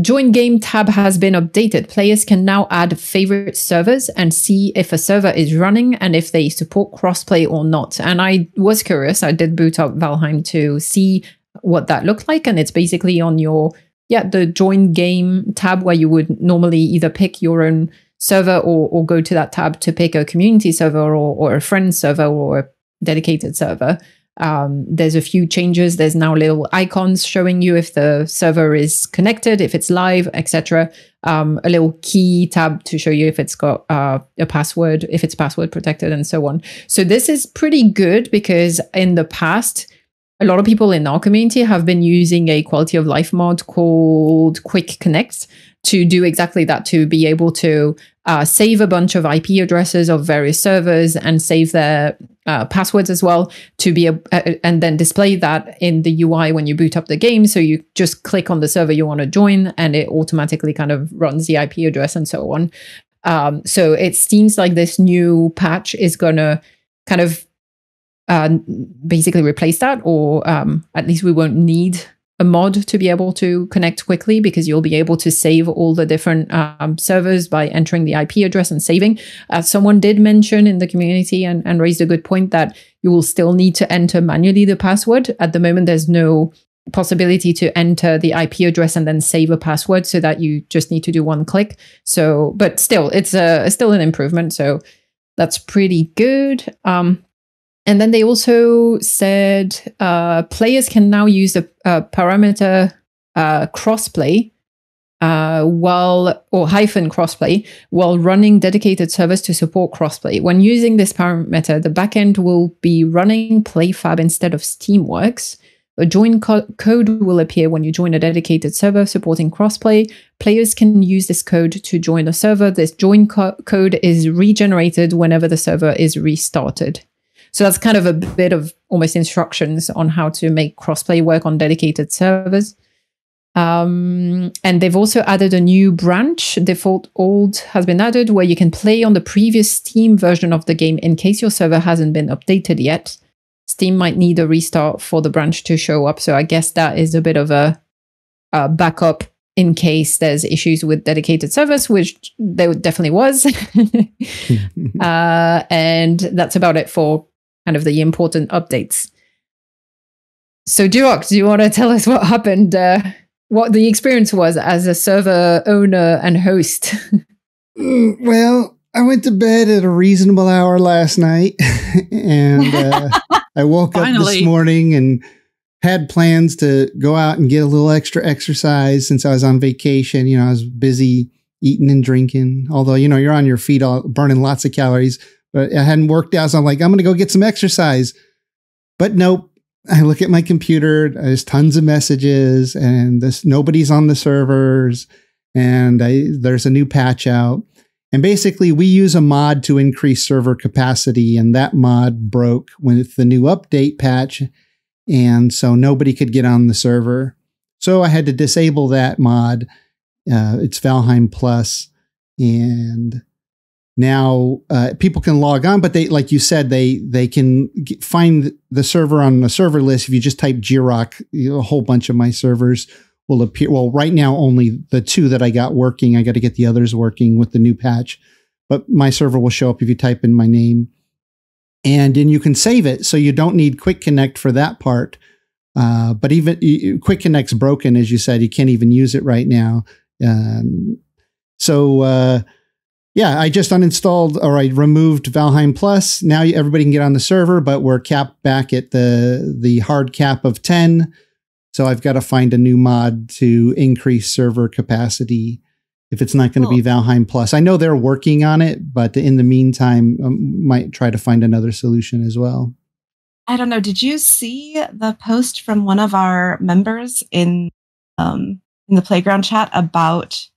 Join game tab has been updated. Players can now add favorite servers and see if a server is running and if they support crossplay or not. And I was curious. I did boot up Valheim to see what that looked like. And it's basically on your, the join game tab where you would normally either pick your own server or go to that tab to pick a community server or a friend server or a dedicated server. There's a few changes. There's now little icons showing you if the server is connected, if it's live, etc. A little key tab to show you if it's got a password, if it's password protected, and so on. So this is pretty good because in the past, a lot of people in our community have been using a quality of life mod called Quick Connect to do exactly that, to be able to save a bunch of IP addresses of various servers and save their passwords as well, to be and then display that in the UI when you boot up the game. So you just click on the server you want to join and it automatically kind of runs the IP address and so on. So it seems like this new patch is going to kind of basically replace that, or at least we won't need a mod to be able to connect quickly, because you'll be able to save all the different servers by entering the IP address and saving. Someone did mention in the community and raised a good point that you will still need to enter manually the password. At the moment, there's no possibility to enter the IP address and then save a password, so that you just need to do one click. So, but still, it's still an improvement. So that's pretty good. And then they also said players can now use the parameter crossplay -crossplay while running dedicated servers to support crossplay. When using this parameter, the backend will be running PlayFab instead of Steamworks. A join code will appear when you join a dedicated server supporting crossplay. Players can use this code to join a server. This join code is regenerated whenever the server is restarted. So that's kind of a bit of almost instructions on how to make crossplay work on dedicated servers. And they've also added a new branch. Default old has been added, where you can play on the previous Steam version of the game in case your server hasn't been updated yet. Steam might need a restart for the branch to show up. So I guess that is a bit of a backup in case there's issues with dedicated servers, which there definitely was. And that's about it for kind of the important updates. So Jiroc, do you want to tell us what happened, what the experience was as a server owner and host? Well, I went to bed at a reasonable hour last night, and I woke up this morning and had plans to go out and get a little extra exercise since I was on vacation. You know, I was busy eating and drinking, although, you know, you're on your feet all burning lots of calories. But I hadn't worked out, so I'm like, I'm going to go get some exercise. But nope. I look at my computer, there's tons of messages, and nobody's on the servers, and there's a new patch out. And basically, we use a mod to increase server capacity, and that mod broke with the new update patch, and so nobody could get on the server. So I had to disable that mod. It's Valheim Plus, and now people can log on, but they, like you said, they can find the server on the server list. If you just type Jiroc, a whole bunch of my servers will appear. Well, right now only the 2 that I got working. I got to get the others working with the new patch, but my server will show up if you type in my name, and then you can save it. So you don't need Quick Connect for that part. But even Quick Connect's broken, as you said. You can't even use it right now. Yeah, I just uninstalled, or I removed Valheim Plus. Now everybody can get on the server, but we're capped back at the hard cap of 10. So I've got to find a new mod to increase server capacity if it's not going to be Valheim Plus. I know they're working on it, but in the meantime, might try to find another solution as well. I don't know. Did you see the post from one of our members in the Playground chat about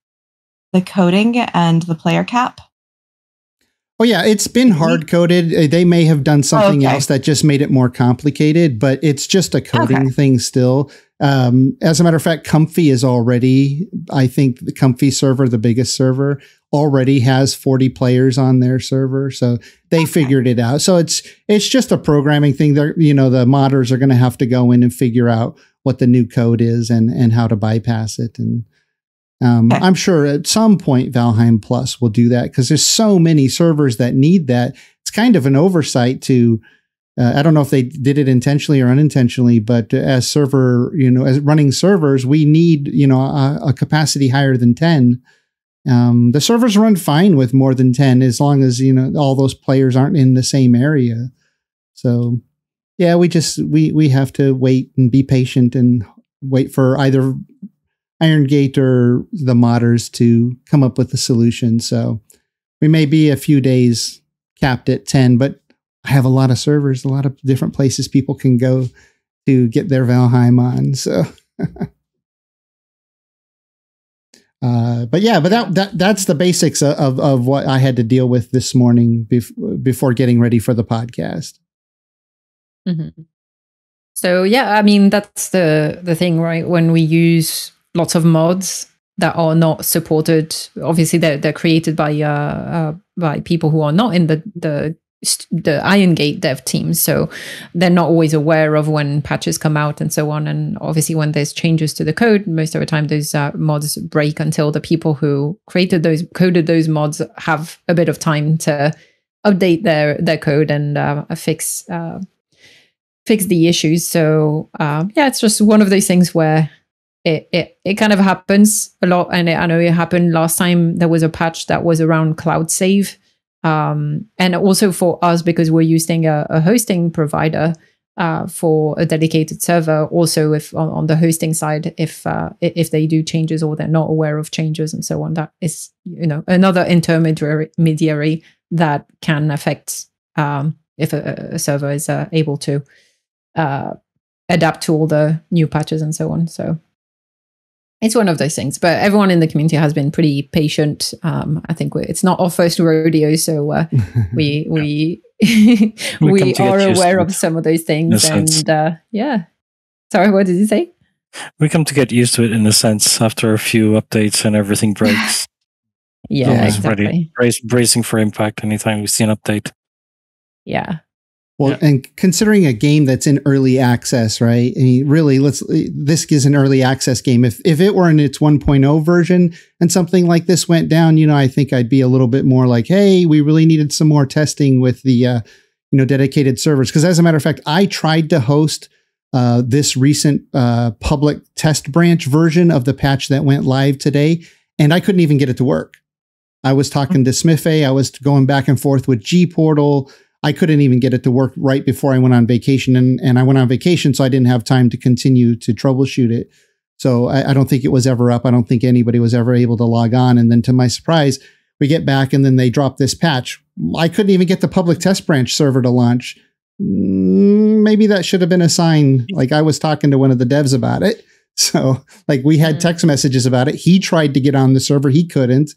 the coding and the player cap? Oh yeah, it's been hard coded. They may have done something else that just made it more complicated, but it's just a coding thing still. As a matter of fact, Comfy is already, I think, the Comfy server, the biggest server, already has 40 players on their server, so they figured it out. So it's just a programming thing. They're, the modders are going to have to go in and figure out what the new code is and how to bypass it. And I'm sure at some point Valheim Plus will do that, because there's so many servers that need that. It's kind of an oversight to, I don't know if they did it intentionally or unintentionally, but as as running servers, we need, a capacity higher than 10. The servers run fine with more than 10, as long as, all those players aren't in the same area. So yeah, we have to wait and be patient and wait for either Iron Gate or the modders to come up with a solution. So we may be a few days capped at 10, but I have a lot of servers, a lot of different places people can go to get their Valheim on. So, that's the basics of what I had to deal with this morning before getting ready for the podcast. Mm-hmm. So yeah, I mean, that's the thing, right? When we use lots of mods that are not supported, obviously they're created by people who are not in the Iron Gate dev team, so they're not always aware of when patches come out and so on. And obviously when there's changes to the code, most of the time those mods break until the people who coded those mods have a bit of time to update their code and fix the issues. So it's just one of those things where it kind of happens a lot. And I know it happened last time. There was a patch that was around cloud save. And also for us, because we're using a hosting provider for a dedicated server. Also, if on the hosting side, if they do changes or they're not aware of changes and so on, that is another intermediary that can affect if a server is able to adapt to all the new patches and so on. So it's one of those things, but everyone in the community has been pretty patient. I think it's not our first rodeo, so we are aware of some of those things. And sorry, what did you say? We come to get used to it in a sense after a few updates and everything breaks. Yeah, exactly. Bracing for impact anytime we see an update. Yeah. Well, and considering a game that's in early access, right? I mean, really, this is an early access game. If it were in its 1.0 version and something like this went down, I think I'd be a little bit more like, hey, we really needed some more testing with the, dedicated servers. Because as a matter of fact, I tried to host this recent public test branch version of the patch that went live today, and I couldn't even get it to work. I was talking to Smithy. I was going back and forth with G-Portal. I couldn't even get it to work right before I went on vacation. And I went on vacation, so I didn't have time to continue to troubleshoot it. So I don't think it was ever up. I don't think anybody was ever able to log on. And then to my surprise, we get back and then they drop this patch. I couldn't even get the public test branch server to launch. Maybe that should have been a sign. Like, I was talking to one of the devs about it. So like, we had text messages about it. He tried to get on the server. He couldn't.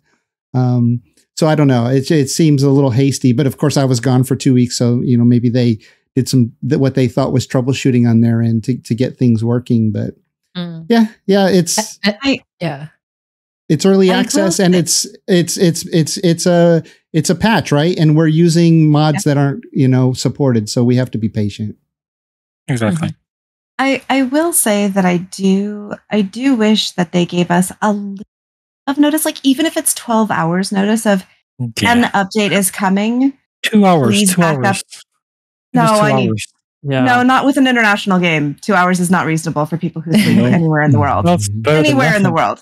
So I don't know. It seems a little hasty, but of course I was gone for 2 weeks. So, maybe they did what they thought was troubleshooting on their end to get things working. But it's early access, and it's a patch, right? And we're using mods that aren't, supported. So we have to be patient. Exactly. Mm-hmm. I will say that I do wish that they gave us a little of notice, like even if it's 12 hours notice of an update is coming. 2 hours. 2 hours. No, no, not with an international game. 2 hours is not reasonable for people who sleep anywhere in the world. Anywhere in the world.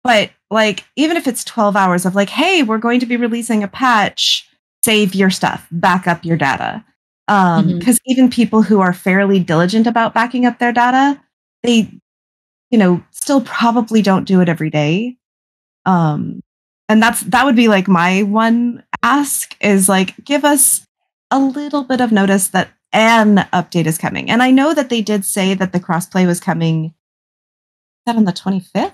But like, even if it's 12 hours of like, hey, we're going to be releasing a patch, save your stuff, back up your data. Because even people who are fairly diligent about backing up their data, they still probably don't do it every day. And that would be like my one ask, is like, give us a little bit of notice that an update is coming. And I know that they did say that the crossplay was coming. Is that on the 25th?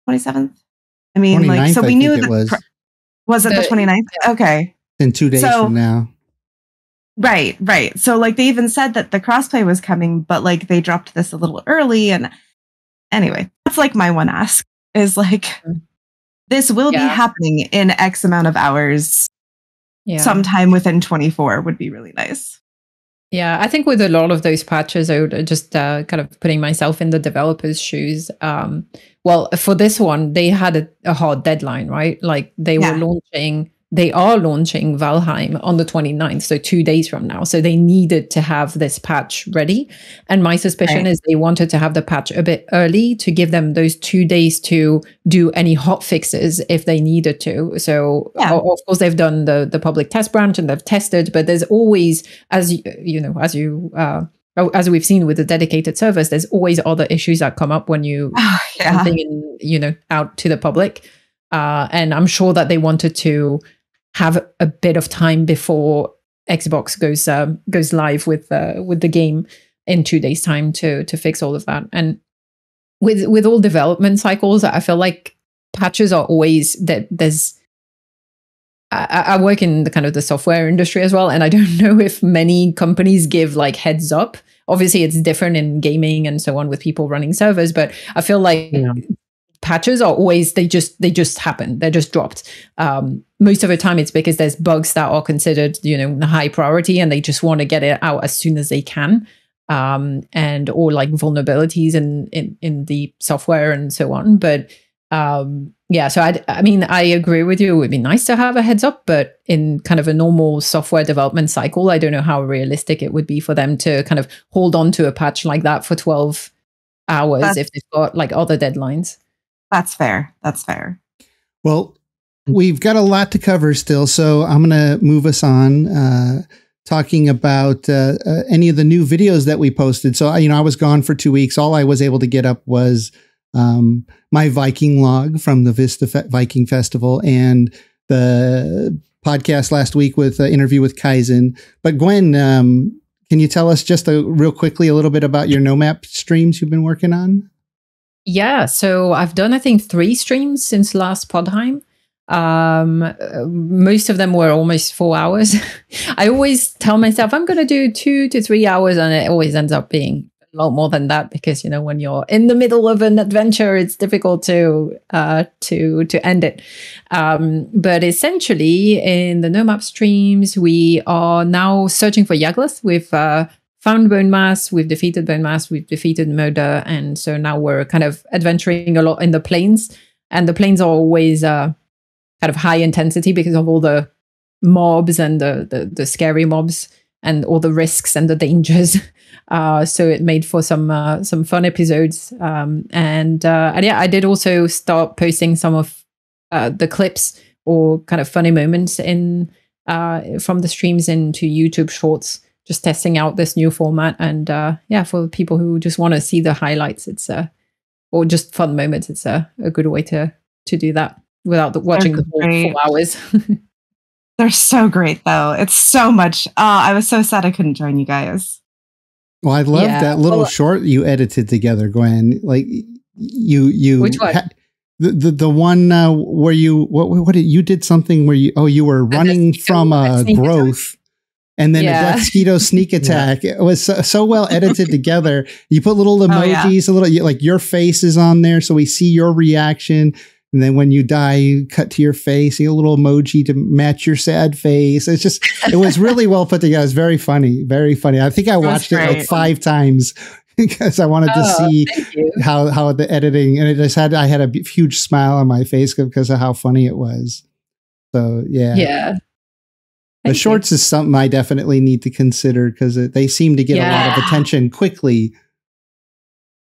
27th? I mean, like, so we knew that was it the 29th? Yeah. Okay. In 2 days from now. Right. So like, they even said that the crossplay was coming, but like they dropped this a little early. And anyway, that's like my one ask, is like, this will be happening in X amount of hours. Sometime within 24 would be really nice. Yeah, I think with a lot of those patches, I would just kind of putting myself in the developer's shoes. Well, for this one, they had a hard deadline, right? Like they are launching Valheim on the 29th, so 2 days from now. So they needed to have this patch ready. And my suspicion is they wanted to have the patch a bit early to give them those 2 days to do any hot fixes if they needed to. So of course they've done the public test branch and they've tested, but there's always, as we've seen with the dedicated servers, there's always other issues that come up when you something out to the public. And I'm sure that they wanted to have a bit of time before Xbox goes live with the game in 2 days' time to fix all of that. And with all development cycles, I feel like patches are always that. I work in the kind of the software industry as well, and I don't know if many companies give like heads up. Obviously, it's different in gaming and so on with people running servers, but I feel like patches are always they just happen. They're just dropped. Most of the time, it's because there's bugs that are considered high priority, and they just want to get it out as soon as they can, and or like vulnerabilities in the software and so on. But so I mean, I agree with you. It would be nice to have a heads up, but in kind of a normal software development cycle, I don't know how realistic it would be for them to kind of hold on to a patch like that for 12 hours if they've got like other deadlines. That's fair. That's fair. Well, we've got a lot to cover still, so I'm going to move us on talking about any of the new videos that we posted. So, I was gone for 2 weeks. All I was able to get up was my Viking log from the Vista Viking Festival and the podcast last week with interview with Gaijin. But Gwen, can you tell us just real quickly a little bit about your NoMap streams you've been working on? Yeah, so I've done, I think, 3 streams since last Podheim. Most of them were almost 4 hours. I always tell myself I'm going to do 2 to 3 hours, and it always ends up being a lot more than that because, when you're in the middle of an adventure, it's difficult to end it. But essentially, in the NoMap streams, we are now searching for Yagluth. We've found Bone Mass, we've defeated Bone Mass, we've defeated Murder, and so now we're kind of adventuring a lot in the plains. And the plains are always kind of high intensity because of all the mobs and the scary mobs and all the risks and the dangers. So it made for some fun episodes. And I did also start posting some of the clips or kind of funny moments from the streams into YouTube Shorts, just testing out this new format. And for people who just want to see the highlights, or just fun moments, it's a good way to do that without watching the whole 4 hours. They're so great, though. It's so much. I was so sad I couldn't join you guys. Well, I love that little short you edited together, Gwen. Like you. Which one? The one where you did something where you were running from a growth. And then a mosquito sneak attack. It was so well edited together. You put little emojis, a little like your face is on there, so we see your reaction. And then when you die, you cut to your face, a little emoji to match your sad face. It was really well put together. It was very funny, very funny. I think I watched it like 5 times because I wanted to see how the editing, and I had a huge smile on my face because of how funny it was. So yeah. The shorts is something I definitely need to consider because they seem to get a lot of attention quickly.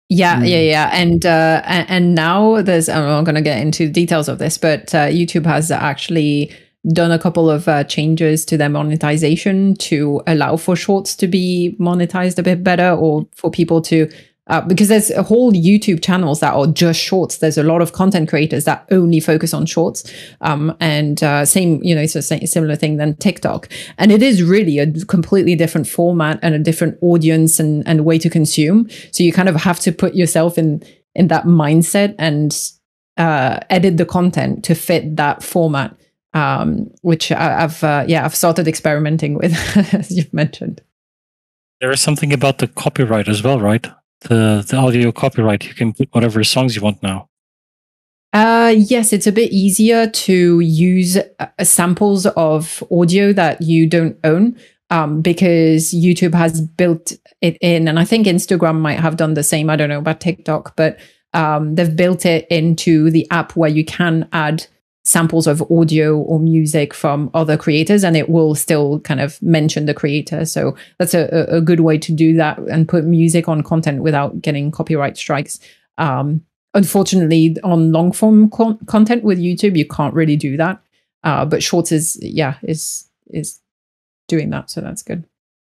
Yeah. And now there's, I'm not going to get into details of this, but YouTube has actually done a couple of changes to their monetization to allow for shorts to be monetized a bit better, or for people to because there's a whole YouTube channels that are just shorts. There's a lot of content creators that only focus on shorts. And same, it's a similar thing than TikTok. And it is really a completely different format and a different audience and way to consume. So you kind of have to put yourself in that mindset and edit the content to fit that format, which I've started experimenting with, as you've mentioned. There is something about the copyright as well, right? The audio copyright, you can put whatever songs you want now. Yes, it's a bit easier to use samples of audio that you don't own because YouTube has built it in, and I think Instagram might have done the same. I don't know about TikTok, but they've built it into the app where you can add samples of audio or music from other creators, and it will still kind of mention the creator. So that's a good way to do that and put music on content without getting copyright strikes. Unfortunately, on long form content with YouTube, you can't really do that. But Shorts is doing that, so that's good.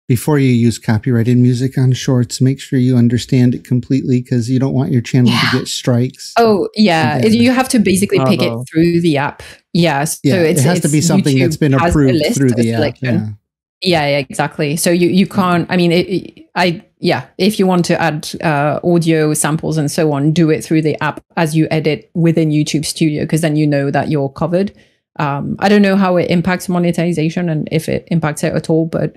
Before you use copyrighted music on Shorts, make sure you understand it completely, because you don't want your channel to get strikes. Oh, yeah. You have to basically pick it through the app. Yeah. So it has to be something that's been approved through the app. Yeah, exactly. So you can't, I mean, if you want to add audio samples and so on, do it through the app as you edit within YouTube Studio, because then you know that you're covered. I don't know how it impacts monetization and if it impacts it at all, but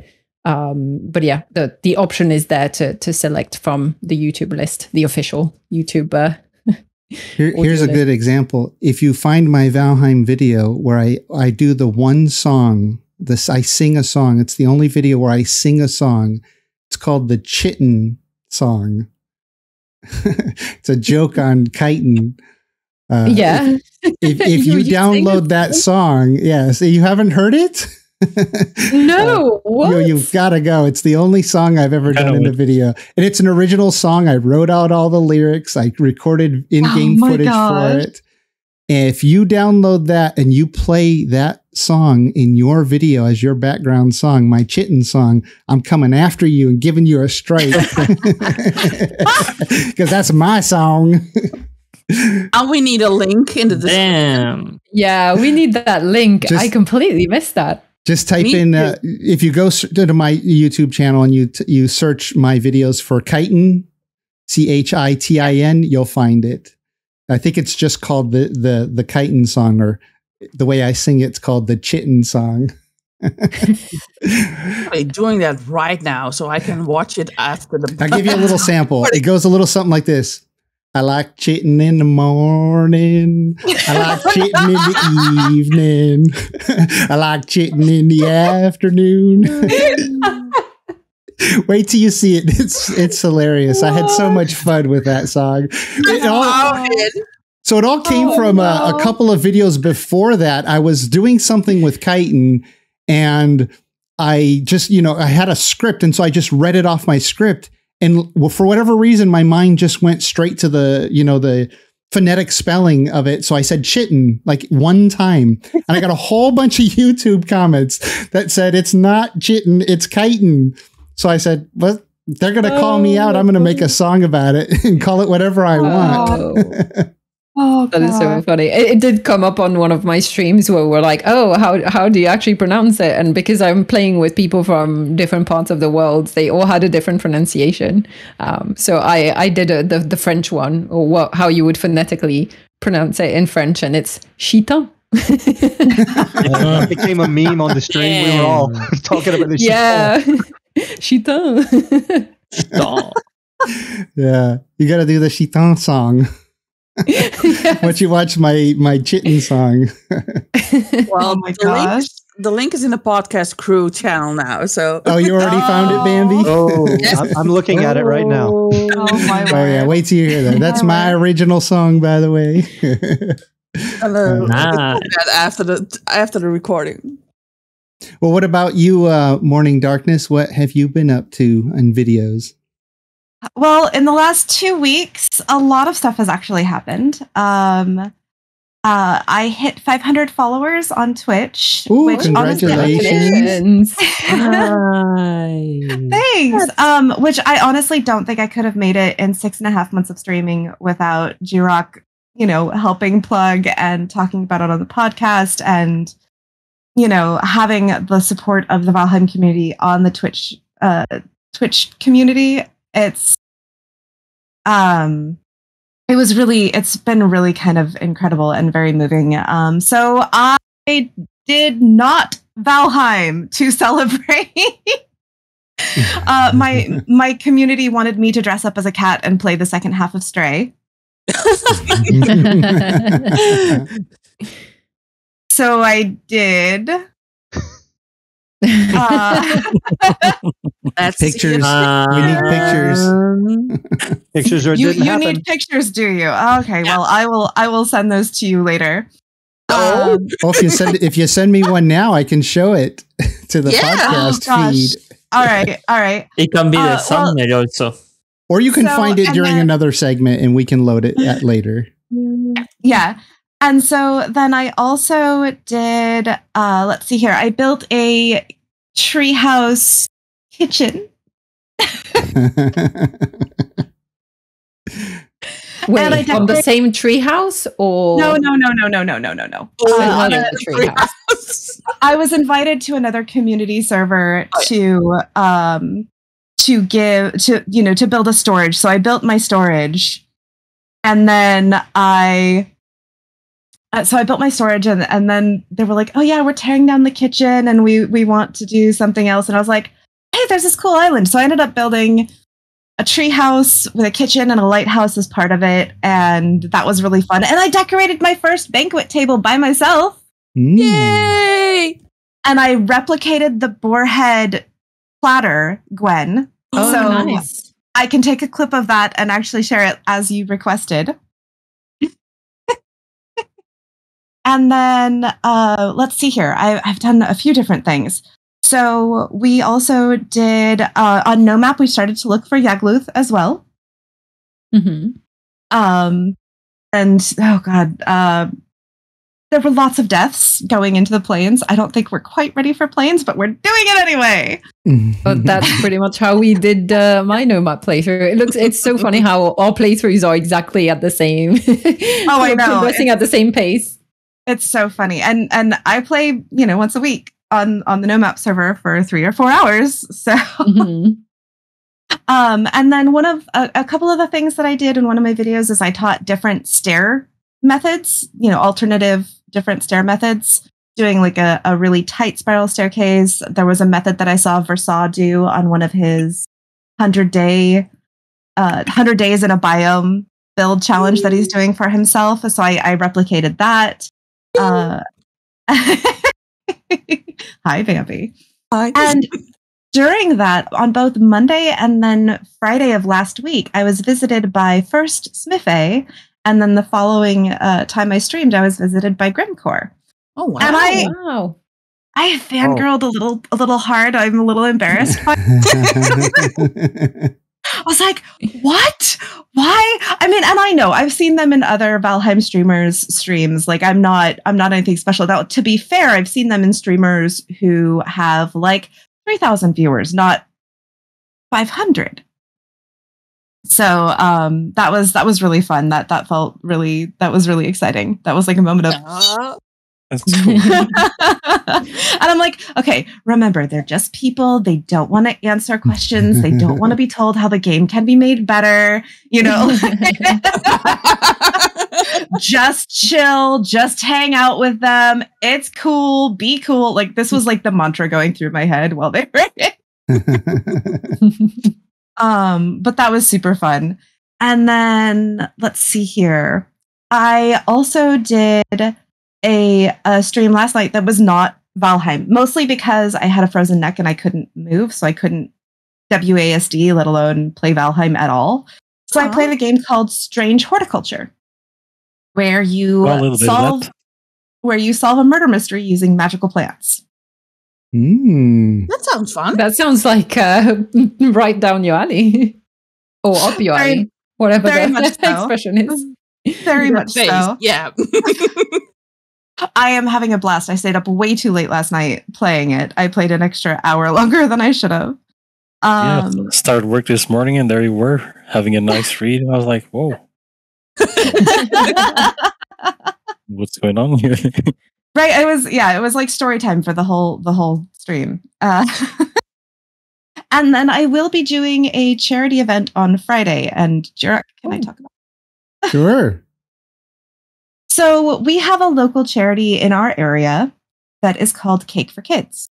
yeah, the option is there to select from the YouTube list, the official YouTube. Here's a good example. If you find my Valheim video where I do the one song, I sing a song. It's the only video where I sing a song. It's called the Chitin song. It's a joke on chitin. Yeah. If you download that song, so you haven't heard it? No, what? You've got to go. It's the only song I've ever done in a video, and it's an original song. I wrote out all the lyrics. I recorded in-game footage for it. And if you download that and you play that song in your video as your background song, my Chitin song, I'm coming after you and giving you a strike, because that's my song. And we need a link in the description. Yeah, we need that link. I completely missed that. Just type in, if you go to my YouTube channel and you search my videos for chitin, CHITIN, you'll find it. I think it's just called the chitin song, or the way I sing it's called the Chitin song. I'm doing that right now so I can watch it after the... I'll give you a little sample. It goes a little something like this. I like chitting in the morning. I like chitting in the evening. I like chitting in the afternoon. Wait till you see it. It's hilarious. I had so much fun with that song. So it all came from a couple of videos before that. I was doing something with chitin, and I just, I had a script, and so I just read it off my script. And for whatever reason, my mind just went straight to the phonetic spelling of it. So I said chitin like one time, and I got a whole bunch of YouTube comments that said it's not chitin, it's chitin. So I said, well, they're going to call me out. I'm going to make a song about it and call it whatever I want. Oh, that is so funny. It did come up on one of my streams where we're like, oh, how do you actually pronounce it? And because I'm playing with people from different parts of the world, they all had a different pronunciation. So I did the French one, or how you would phonetically pronounce it in French, and it's chitin. It became a meme on the stream. We were all talking about the chitin. Chitin. Yeah, you got to do the chitin song. Once you watch my Chitin song. Well, the link is in the podcast crew channel now. So you already found it, Bambi? Oh, I'm looking at it right now. Wait till you hear that. That's my original song, by the way. Hello. After the recording. Well, what about you, Morning Darkness? What have you been up to on videos? Well, in the last 2 weeks, a lot of stuff has actually happened. I hit 500 followers on Twitch. Ooh, which congratulations. Thanks. Which I honestly don't think I could have made it in 6.5 months of streaming without Jiroc, helping plug and talking about it on the podcast, and, having the support of the Valheim community on the Twitch community. It's been really kind of incredible and very moving. So I did not Valheim to celebrate. My community wanted me to dress up as a cat and play the second half of Stray. So I did. That's pictures. We need pictures. Pictures or didn't happen. You need pictures, do you? Okay, well, I will send those to you later. Well, if you send me one now, I can show it to the podcast feed. All right. It can be the thumbnail also. Or you can find it during another segment and we can load it later. Yeah. And so then I also did, let's see here. I built a treehouse kitchen. Wait, on the same treehouse or no. Another treehouse. I was invited to another community server to build a storage. So I built my storage, and then I built my storage, and then they were like, "Oh yeah, we're tearing down the kitchen, and we want to do something else." And I was like, "Hey, there's this cool island." So I ended up building a tree house with a kitchen and a lighthouse as part of it, and that was really fun. And I decorated my first banquet table by myself. Yay! And I replicated the boarhead platter, Gwen. Oh, so nice. I can take a clip of that and actually share it as you requested. And then let's see here. I've done a few different things. So we also did on NoMap. We started to look for Yagluth as well. Mm-hmm. And oh god, there were lots of deaths going into the plains. I don't think we're quite ready for plains, but we're doing it anyway. But that's pretty much how we did my NoMap playthrough. It's so funny how our playthroughs are exactly at the same. Oh, I know. Progressing at the same pace. It's so funny, and I play once a week on the NoMap server for 3 or 4 hours. So, and then one of a couple of the things that I did in one of my videos is I taught different stair methods, alternative different stair methods, doing like a really tight spiral staircase. There was a method that I saw Versailles do on one of his 100 days in a biome build challenge that he's doing for himself. So I replicated that. Hi, Bambi. Hi. And during that, on both Monday and then Friday of last week, I was visited by first Smithay, and then the following time I streamed, I was visited by Grimcore. Oh wow! And I fangirled a little hard. I'm a little embarrassed. I was like, what? Why? I mean, and I know I've seen them in other Valheim streamers' streams. Like, I'm not anything special. Now, to be fair, I've seen them in streamers who have like 3,000 viewers, not 500. So that was really fun. That was really exciting. That was like a moment of That's cool. And I'm like, okay, remember, they're just people. They don't want to answer questions. They don't want to be told how the game can be made better. Just chill, just hang out with them. It's cool. Be cool. Like, this was like the mantra going through my head while they were it. But that was super fun. And then let's see here. I also did a stream last night that was not Valheim, mostly because I had a frozen neck and I couldn't move, so I couldn't WASD, let alone play Valheim at all. So I played a game called Strange Horticulture, where you solve a murder mystery using magical plants. That sounds fun. That sounds like right down your alley, or up your alley, whatever the expression is. Very much so. Yeah. I am having a blast. I stayed up way too late last night playing it. I played an extra hour longer than I should have. Started work this morning and there you were having a nice read. And I was like, whoa. What's going on here? Right. It was like story time for the whole stream. And then I will be doing a charity event on Friday. And Jiroc, can I talk about it? Sure. So we have a local charity in our area that is called Cake for Kids.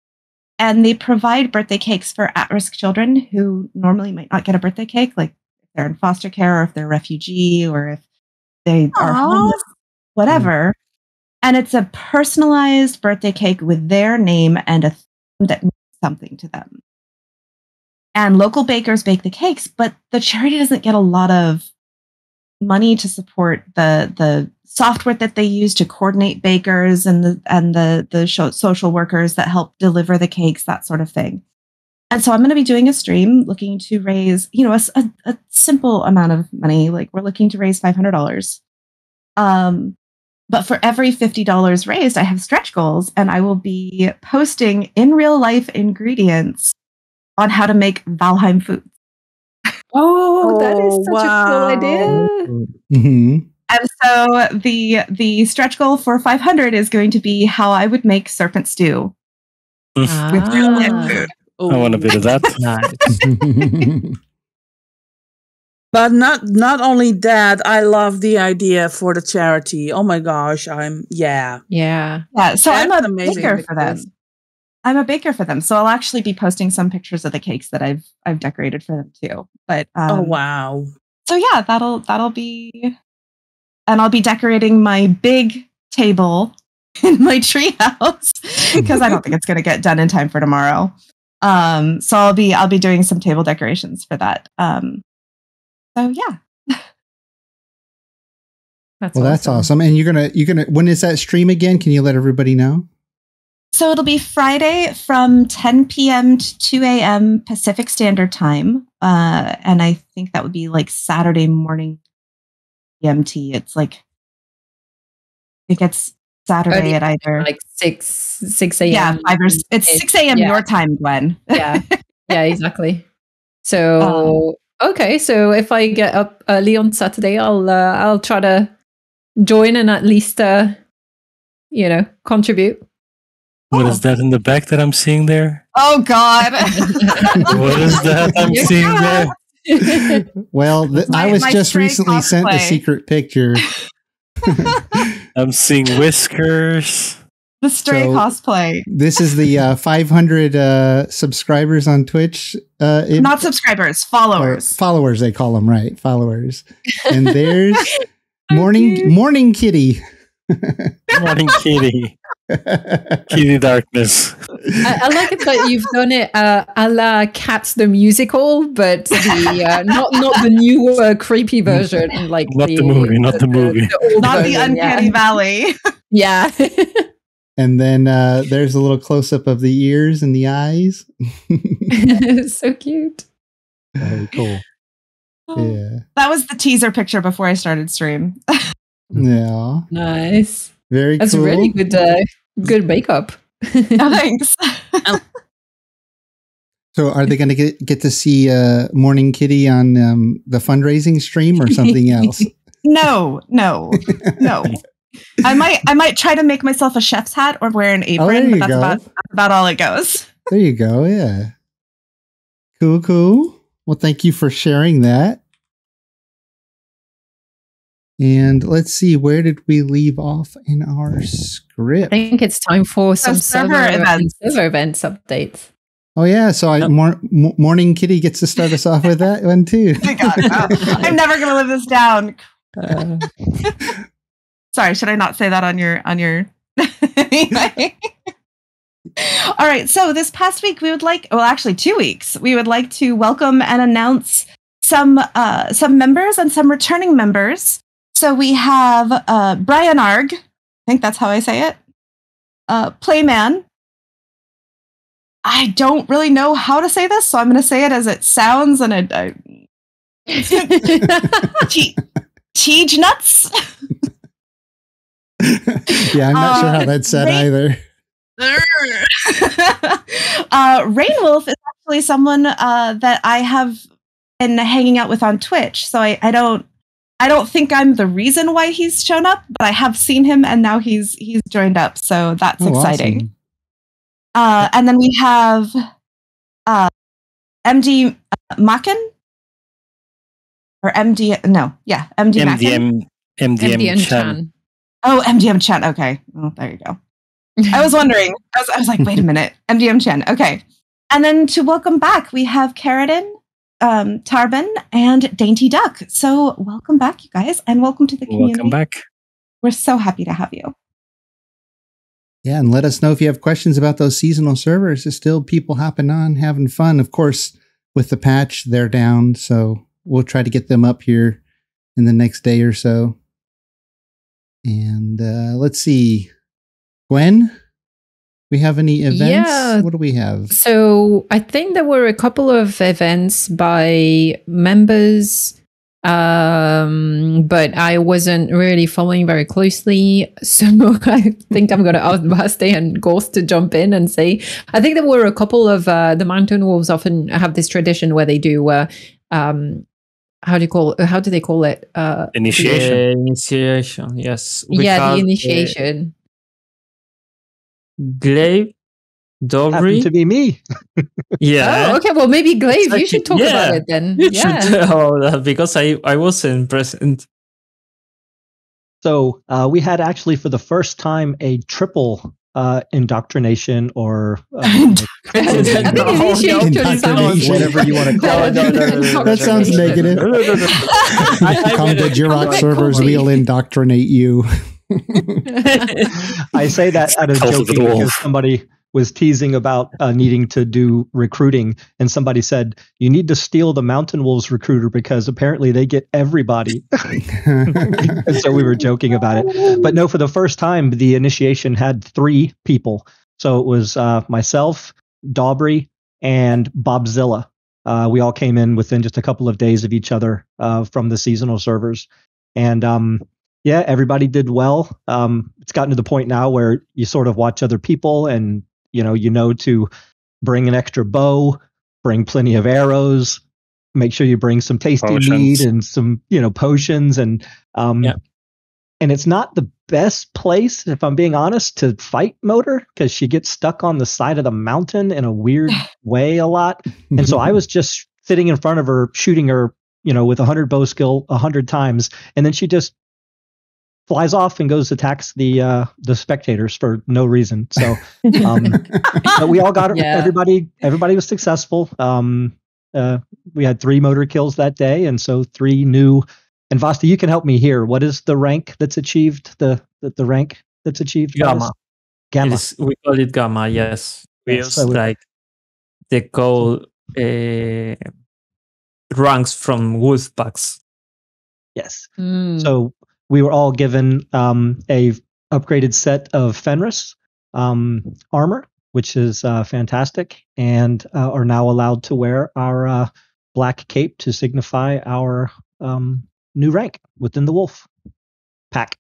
And they provide birthday cakes for at-risk children who normally might not get a birthday cake, like if they're in foster care or if they're a refugee or if they are homeless, whatever. And it's a personalized birthday cake with their name and a theme that means something to them. And local bakers bake the cakes, but the charity doesn't get a lot of money to support the software that they use to coordinate bakers and the social workers that help deliver the cakes, that sort of thing. And so I'm going to be doing a stream looking to raise, a simple amount of money. Like we're looking to raise $500. But for every $50 raised, I have stretch goals, and I will be posting in real life ingredients on how to make Valheim food. Oh, that is such a cool idea. Mm-hmm. And so the stretch goal for 500 is going to be how I would make serpent stew. With real life food. I want a bit of that. Nice. But not only that, I love the idea for the charity. Oh my gosh, So That's I'm a amazing baker for them. I'm a baker for them, so I'll actually be posting some pictures of the cakes that I've decorated for them too. But oh wow! So yeah, that'll be, and I'll be decorating my big table in my treehouse because I don't think it's going to get done in time for tomorrow. So I'll be doing some table decorations for that. So yeah. That's awesome. And you're gonna when is that stream again? Can you let everybody know? So it'll be Friday from 10 p.m. to 2 a.m. Pacific Standard Time. And I think that would be like Saturday morning GMT. It's like, it gets Saturday at either like 6 a.m. Yeah, it's 6 a.m. your time, Gwen. Yeah, exactly. So okay, so if I get up early on Saturday, I'll try to join and at least contribute. What is that in the back that I'm seeing there? Oh God! What is that I'm seeing there? Well, I was just recently cosplay. sent a secret picture. I'm seeing whiskers. The stray cosplay. This is the 500 subscribers on Twitch. Not subscribers, followers. Followers, they call them, right? Followers. And there's Morning Kitty. Morning Kitty. Kitty Darkness. I like it that you've done it a la Cats the musical, but the not the new creepy version, like not the movie, not the movie, not the Uncanny Valley. Yeah. And then there's a little close up of the ears and the eyes. So cute. Very cool. Yeah. That was the teaser picture before I started stream. Yeah. Nice. Very That's cool. really good makeup. Thanks. So are they going to get to see Morning Kitty on the fundraising stream or something else? No. I might try to make myself a chef's hat or wear an apron, but that's about all it goes. There you go. Yeah. Cool. Well, thank you for sharing that. And let's see, where did we leave off in our script? I think it's time for some server events updates. Oh yeah, so Morning Kitty gets to start us off with that one too. Oh my God, no. I'm never gonna live this down. Sorry, should I not say that on your anyway? All right, so this past week we would actually 2 weeks, we would like to welcome and announce some members and some returning members. So we have Brian Arg, I think that's how I say it. Playman. I don't really know how to say this, so I'm going to say it as it sounds, and Teej Nuts. Yeah, I'm not sure how that's said either. Rainwolf is actually someone that I have been hanging out with on Twitch, so I don't think I'm the reason why he's shown up, but I have seen him and now he's joined up, so that's exciting. Awesome. And then we have MD Macken or MD Macken. MDM Chan. Oh, MDM Chan. Okay. Oh, there you go. I was wondering. I was like, wait a minute. MDM Chan. Okay. And then to welcome back, we have Carradine Tarbin, and Dainty Duck. So welcome back, you guys, and welcome to the community. Welcome back. We're so happy to have you. Yeah, and let us know if you have questions about those seasonal servers. There's still people hopping on, having fun. Of course, with the patch, they're down, so we'll try to get them up here in the next day or so. And let's see. Gwen, we have any events? Yeah. What do we have? So I think there were a couple of events by members, but I wasn't really following very closely. So I think I'm going to ask Baste and Ghost to jump in and say, I think there were a couple of the Mountain Wolves often have this tradition where they do, how do they call it? Initiation. Initiation, yes. The initiation. Glaive, Dobry. Happened to be me. Yeah. Oh, okay. Well, maybe Glaive, you should talk about it then. You should tell that because I wasn't present. So we had actually for the first time a triple indoctrination or Indoctrination. Whatever you want to call it. That sounds negative. Come to Jiroc servers, we'll indoctrinate you. I say that out of joking because somebody was teasing about needing to do recruiting, and somebody said, you need to steal the Mountain Wolves recruiter because apparently they get everybody. And so we were joking about it. But no, for the first time, the initiation had 3 people. So it was myself, Dobry, and Bobzilla. We all came in within just a couple of days of each other from the seasonal servers. And yeah, everybody did well. It's gotten to the point now where you sort of watch other people and, you know to bring an extra bow, bring plenty of arrows, make sure you bring some tasty meat and some, potions. And and it's not the best place, if I'm being honest, to fight Motor because she gets stuck on the side of the mountain in a weird way a lot. And so I was just sitting in front of her, shooting her, with 100 bow skill 100 times. And then she just flies off and goes attacks the spectators for no reason. So, but we all got everybody was successful. We had 3 motor kills that day, and so 3 new. And Vasta, you can help me here. What is the rank that's achieved? The rank that's achieved? Gamma. Gamma. We call it Gamma. Yes, we use like the code ranks from wolf packs. Yes. So we were all given a upgraded set of Fenris armor, which is fantastic, and are now allowed to wear our black cape to signify our new rank within the wolf pack.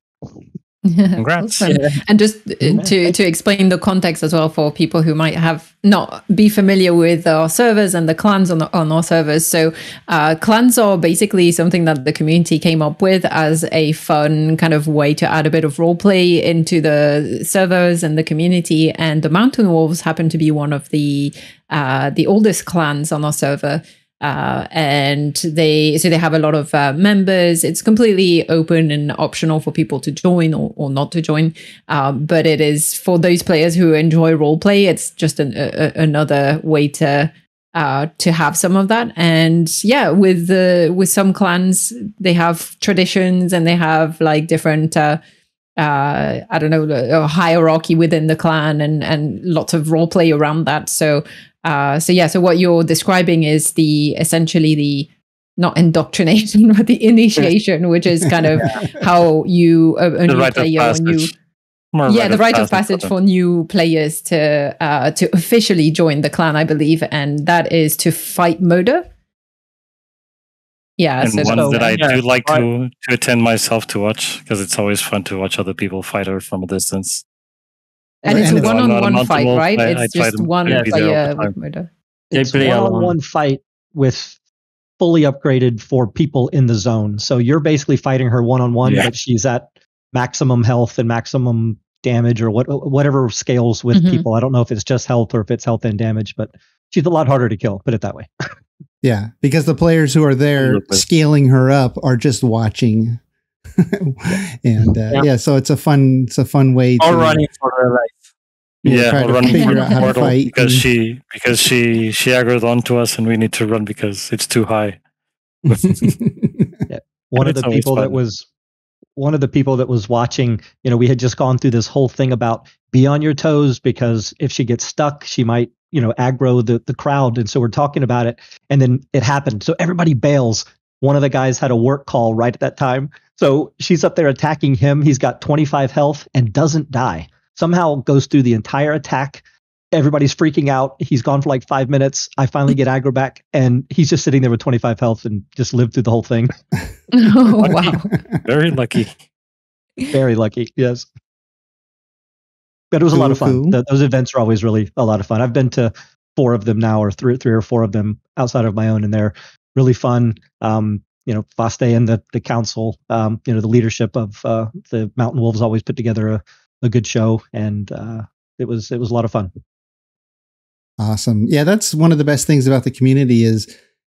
Congrats. Awesome. And just to explain the context as well for people who might have not be familiar with our servers and the clans on our servers. So clans are basically something that the community came up with as a fun kind of way to add a bit of roleplay into the servers and the community. And the Mountain Wolves happen to be one of the oldest clans on our server. And they have a lot of members. It's completely open and optional for people to join or not to join. But it is for those players who enjoy roleplay. It's just another way to have some of that. And yeah, with some clans, they have traditions and they have like different I don't know, a hierarchy within the clan and lots of roleplay around that. So what you're describing is essentially the not indoctrination, but the initiation, which is kind of how you a new player the rite of passage for new players to officially join the clan, I believe, and that is to fight Moda. Yeah, and one that I do like to attend myself to watch because it's always fun to watch other people fight her from a distance. And it's a one-on-one fight, right? It's just one player with Moda. It's a one-on-one fight with fully upgraded for people in the zone. So you're basically fighting her one-on-one, but she's at maximum health and maximum damage or whatever scales with people. I don't know if it's just health or if it's health and damage, but she's a lot harder to kill, put it that way. Yeah, because the players who are there scaling her up are just watching. And so it's a fun way or running for their life. Yeah, try to running figure out how to fight because she aggroed onto us, and we need to run because it's too high. Yeah. One of the people that was watching, we had just gone through this whole thing about be on your toes, because if she gets stuck, she might, aggro the crowd. And so we're talking about it, and then it happened. So everybody bails. One of the guys had a work call right at that time. So she's up there attacking him. He's got 25 health and doesn't die. Somehow goes through the entire attack. Everybody's freaking out. He's gone for like 5 minutes. I finally get aggro back, and he's just sitting there with 25 health and just lived through the whole thing. Oh, wow. Very lucky. Very lucky, yes. But it was a lot of fun. Cool. Those events are always really a lot of fun. I've been to 4 of them now, or three or 4 of them outside of my own, and they're really fun. Vaste and the council, the leadership of the Mountain Wolves always put together a good show, and it was a lot of fun. Awesome. Yeah, that's one of the best things about the community is,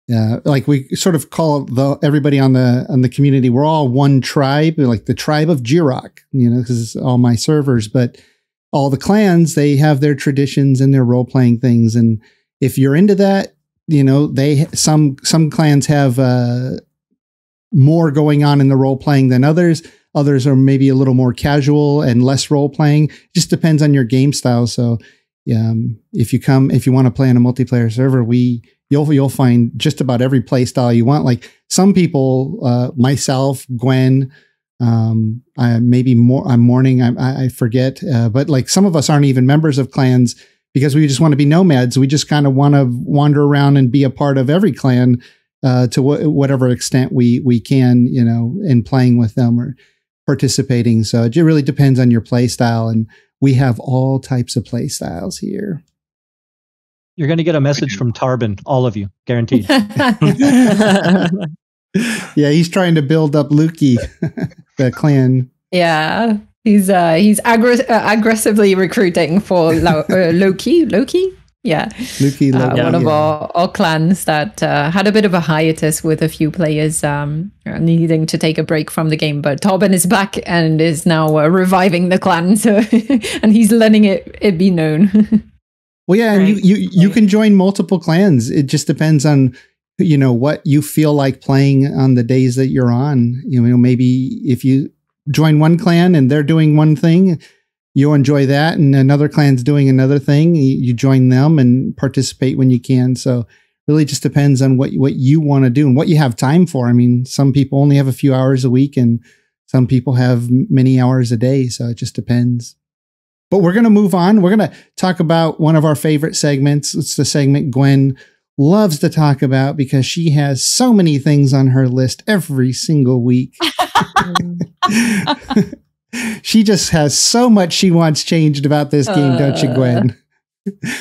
like we sort of call everybody on the community. We're all one tribe, like the tribe of Jiroc. Because it's all my servers, but all the clans, they have their traditions and their role playing things. And if you're into that, some clans have more going on in the role playing than others. Others are maybe a little more casual and less role playing. Just depends on your game style. So, if you want to play on a multiplayer server, you'll find just about every play style you want. Like some people, myself, Gwen, maybe more. I'm Morning. I forget. But like some of us aren't even members of clans because we just want to be nomads. We just kind of want to wander around and be a part of every clan to whatever extent we can, in playing with them or participating. So it really depends on your play style, and we have all types of play styles here. You're going to get a message from Tarbin, all of you, guaranteed. Yeah, he's trying to build up Luki, the clan. Yeah, he's aggressively recruiting for Loki. Yeah, Luki, one of our clans that had a bit of a hiatus with a few players needing to take a break from the game. But Torben is back and is now reviving the clan, and he's letting it be known. Well, yeah, and you can join multiple clans. It just depends on what you feel like playing on the days that you're on. Maybe if you join one clan and they're doing one thing, you'll enjoy that, and another clan's doing another thing. You join them and participate when you can. So really just depends on what you want to do and what you have time for. I mean, some people only have a few hours a week and some people have many hours a day. So it just depends. But we're going to move on. We're going to talk about one of our favorite segments. It's the segment Gwen loves to talk about because she has so many things on her list every single week. She just has so much she wants changed about this game, don't you, Gwen?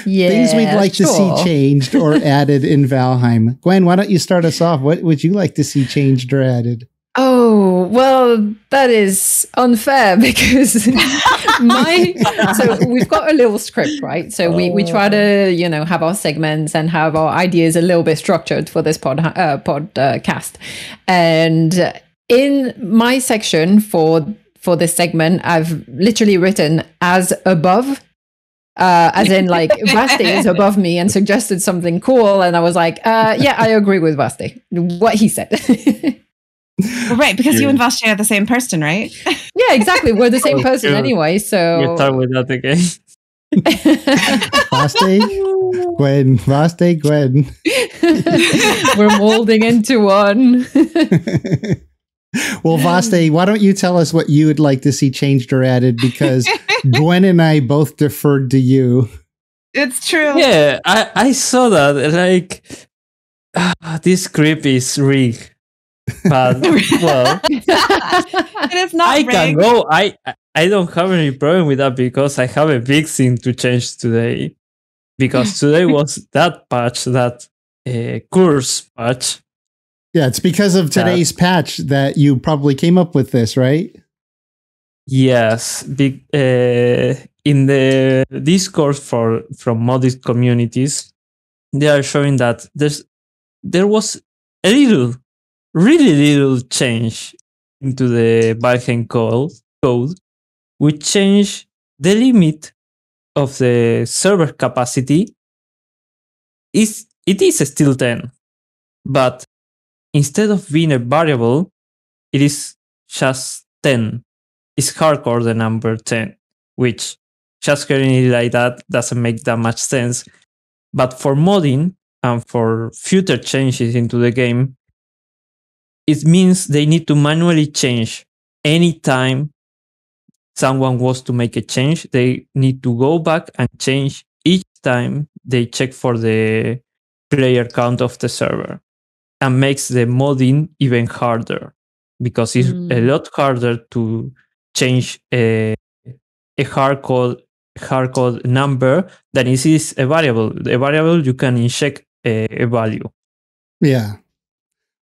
Yeah, things we'd like to see changed or added in Valheim. Gwen, why don't you start us off? What would you like to see changed or added? Oh, well, that is unfair because so we've got a little script, right? So we try to, have our segments and have our ideas a little bit structured for this podcast. And in my section for this segment, I've literally written as above, as in like Vaste is above me and suggested something cool. And I was like, yeah, I agree with Vaste, what he said. Well, right, because you and Vaste are the same person, right? Yeah, we're the same person anyway, so... We're talking with that again. Vaste, Gwen. We're molding into one. Well, Vaste, why don't you tell us what you would like to see changed or added? Because Gwen and I both deferred to you. It's true. Yeah, I saw that. Like, this script is rigged. But well, it is not. I can go. I don't have any problem with that because I have a big thing to change today. Because today was that patch, that course patch. Yeah, it's because of today's patch that you probably came up with this, right? Yes, in the Discord from modded communities, they are showing that there was a really little change into the Valheim code, which changed the limit of the server capacity, it is still 10, but instead of being a variable, it is just 10. It's hardcore the number 10, which just hearing it like that doesn't make that much sense. But for modding and for future changes into the game, it means they need to manually change. Anytime someone wants to make a change, they need to go back and change each time they check for the player count of the server, and makes the modding even harder, because it's a lot harder to change a hardcode number than it is a variable. A variable, you can inject a value. Yeah.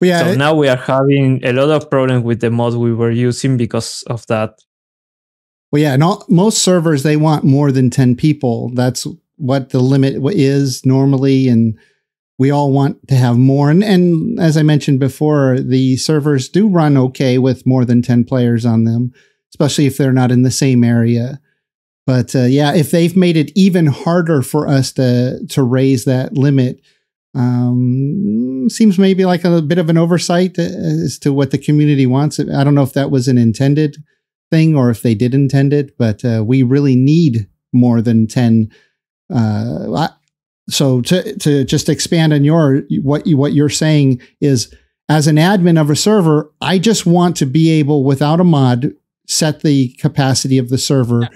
Yeah. So now we are having a lot of problems with the mod we were using because of that. Well, yeah, and most servers, they want more than 10 people. That's what the limit is normally, and we all want to have more. And as I mentioned before, the servers do run okay with more than 10 players on them, especially if they're not in the same area. But yeah, if they've made it even harder for us to raise that limit, seems maybe like a bit of an oversight as to what the community wants. I don't know if that was an intended thing or if they did intend it, but we really need more than 10. So to just expand on what you're saying is, as an admin of a server, I just want to be able, without a mod, set the capacity of the server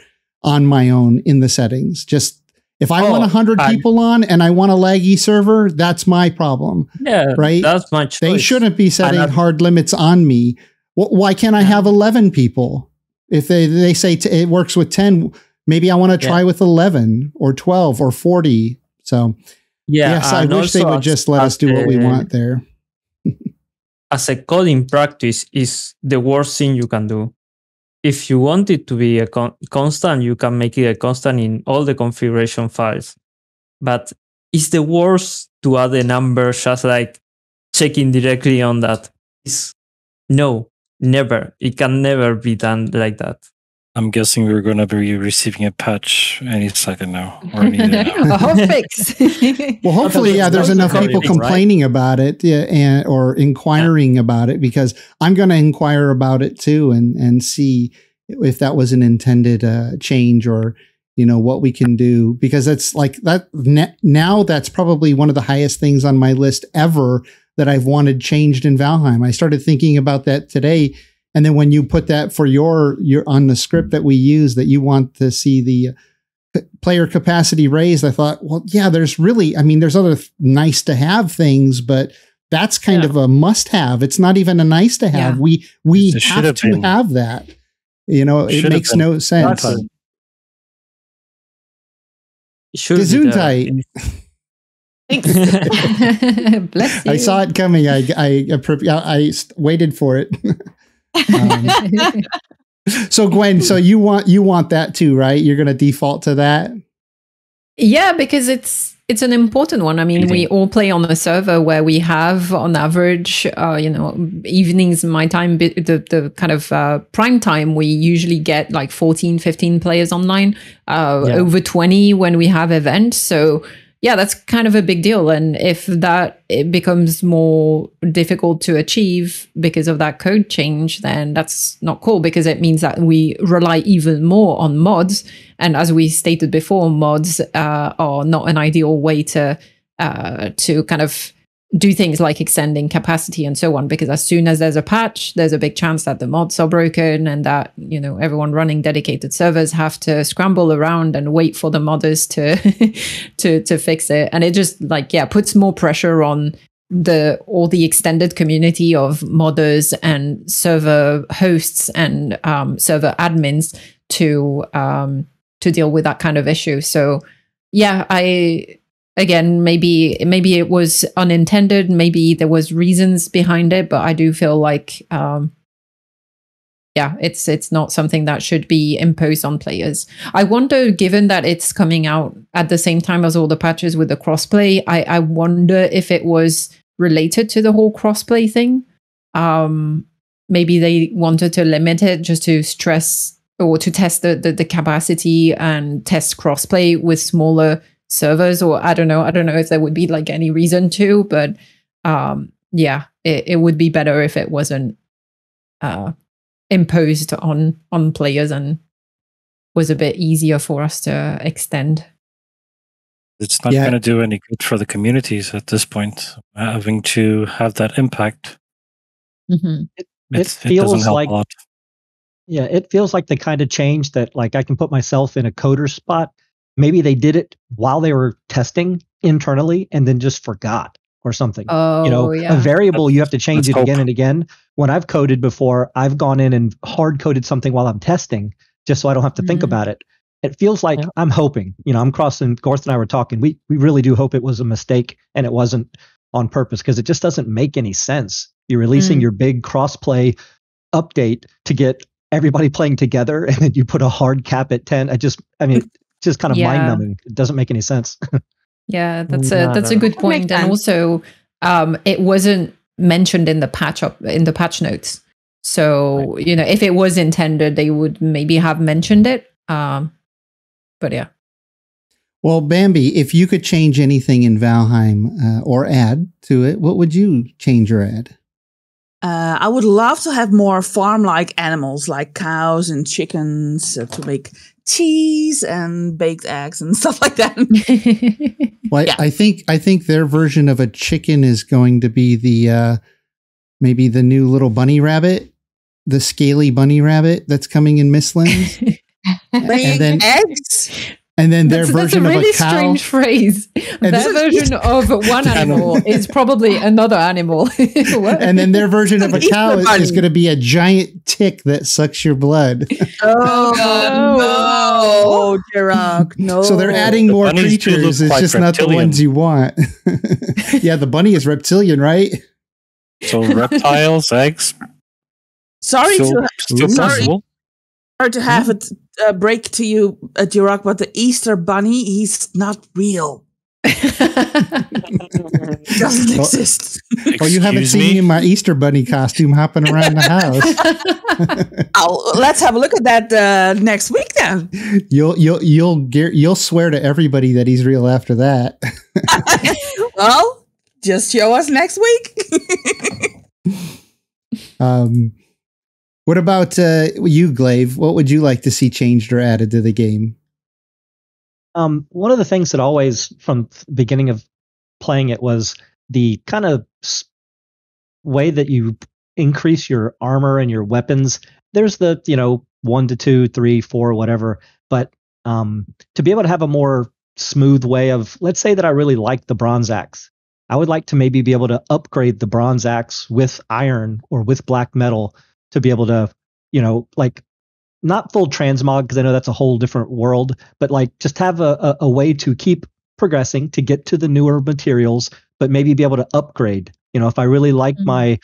on my own in the settings. Just if I want 100 people on and I want a laggy server, that's my problem. Yeah, right. That's my choice. They shouldn't be setting hard limits on me. Why can't I have 11 people? If they say it works with 10, maybe I want to try with 11 or 12 or 40. So yes, I wish they would just let us do what we want there. As a coding practice, is the worst thing you can do. If you want it to be a constant, you can make it a constant in all the configuration files. But it's the worst to add a number just like checking directly on that. No, never. It can never be done like that. I'm guessing we're going to be receiving a patch any second now. Or any day now. A hot fix. Well, hopefully, there's enough people complaining about it or inquiring about it, because I'm going to inquire about it too and see if that was an intended change, or what we can do, because it's like that now. That's probably one of the highest things on my list ever that I've wanted changed in Valheim. I started thinking about that today. And then when you put that for your on the script that we use, that you want to see the player capacity raised, I thought, well, yeah, there's other nice to have things, but that's kind of a must have. It's not even a nice to have. We have to have that. It makes no sense. Gesundheit. Thanks. Bless you. I saw it coming. I waited for it. So Gwen, so you want that too, right? You're going to default to that? Yeah, because it's an important one. I mean, we all play on a server where we have, on average, evenings, my time, the kind of prime time, we usually get like 14, 15 players online, over 20 when we have events. So yeah, that's kind of a big deal. And if it becomes more difficult to achieve because of that code change, then that's not cool, because it means that we rely even more on mods. And as we stated before, mods are not an ideal way to kind of do things like extending capacity and so on, because as soon as there's a patch, there's a big chance that the mods are broken, and that everyone running dedicated servers have to scramble around and wait for the modders to fix it. And it just puts more pressure on all the extended community of modders and server hosts and server admins to deal with that kind of issue. So yeah, Again, maybe it was unintended. Maybe there was reasons behind it, but I do feel like, it's not something that should be imposed on players. I wonder, given that it's coming out at the same time as all the patches with the crossplay, I wonder if it was related to the whole crossplay thing. Maybe they wanted to limit it just to stress or to test the capacity and test crossplay with smaller servers, or I don't know if there would be like any reason to, but yeah, it would be better if it wasn't imposed on players and was a bit easier for us to extend. It's not going to do any good for the communities at this point, having to have that impact. Mm-hmm. It feels like, yeah, it feels like the kind of change that, like, I can put myself in a coder spot. Maybe they did it while they were testing internally and then just forgot or something. Oh, a variable, you have to change it again and again. When I've coded before, I've gone in and hard coded something while I'm testing just so I don't have to think about it. It feels like I'm hoping, I'm crossing, Gorth and I were talking, we really do hope it was a mistake and it wasn't on purpose, because it just doesn't make any sense. You're releasing your big crossplay update to get everybody playing together, and then you put a hard cap at 10. It's just kind of mind-numbing. It doesn't make any sense. Yeah, that's a good point. And also, it wasn't mentioned in the patch notes. So, if it was intended, they would maybe have mentioned it. But yeah. Well, Bambi, if you could change anything in Valheim or add to it, what would you change or add? I would love to have more farm-like animals, like cows and chickens, to make cheese and baked eggs and stuff like that. Well, yeah. I think their version of a chicken is going to be the maybe the new little bunny rabbit, the scaly bunny rabbit that's coming in Mistlands. Laying eggs. And then their version of a cow. That's a really strange phrase. Their version of one animal is probably another animal. And then their version of a cow is going to be a giant tick that sucks your blood. Oh, no, Jiroc, no. So they're adding more creatures. It's just not the ones you want. Yeah, the bunny is reptilian, right? So reptiles, eggs. Sorry to have it break to you, Jiroc, but the Easter bunny, he's not real. Doesn't exist. Well, you haven't seen me in my Easter bunny costume hopping around the house. Let's have a look at that next week then. You'll swear to everybody that he's real after that. Well, just show us next week. What about you, Glaive? What would you like to see changed or added to the game? One of the things that always, from the beginning of playing it, was the kind of way that you increase your armor and your weapons. There's the 1 to 2, 3, 4, whatever. But to be able to have a more smooth way of, let's say that I really like the bronze axe. I would like to maybe be able to upgrade the bronze axe with iron or with black metal, to be able to, like, not full transmog, because I know that's a whole different world, but like just have a way to keep progressing to get to the newer materials, but maybe be able to upgrade. If I really like my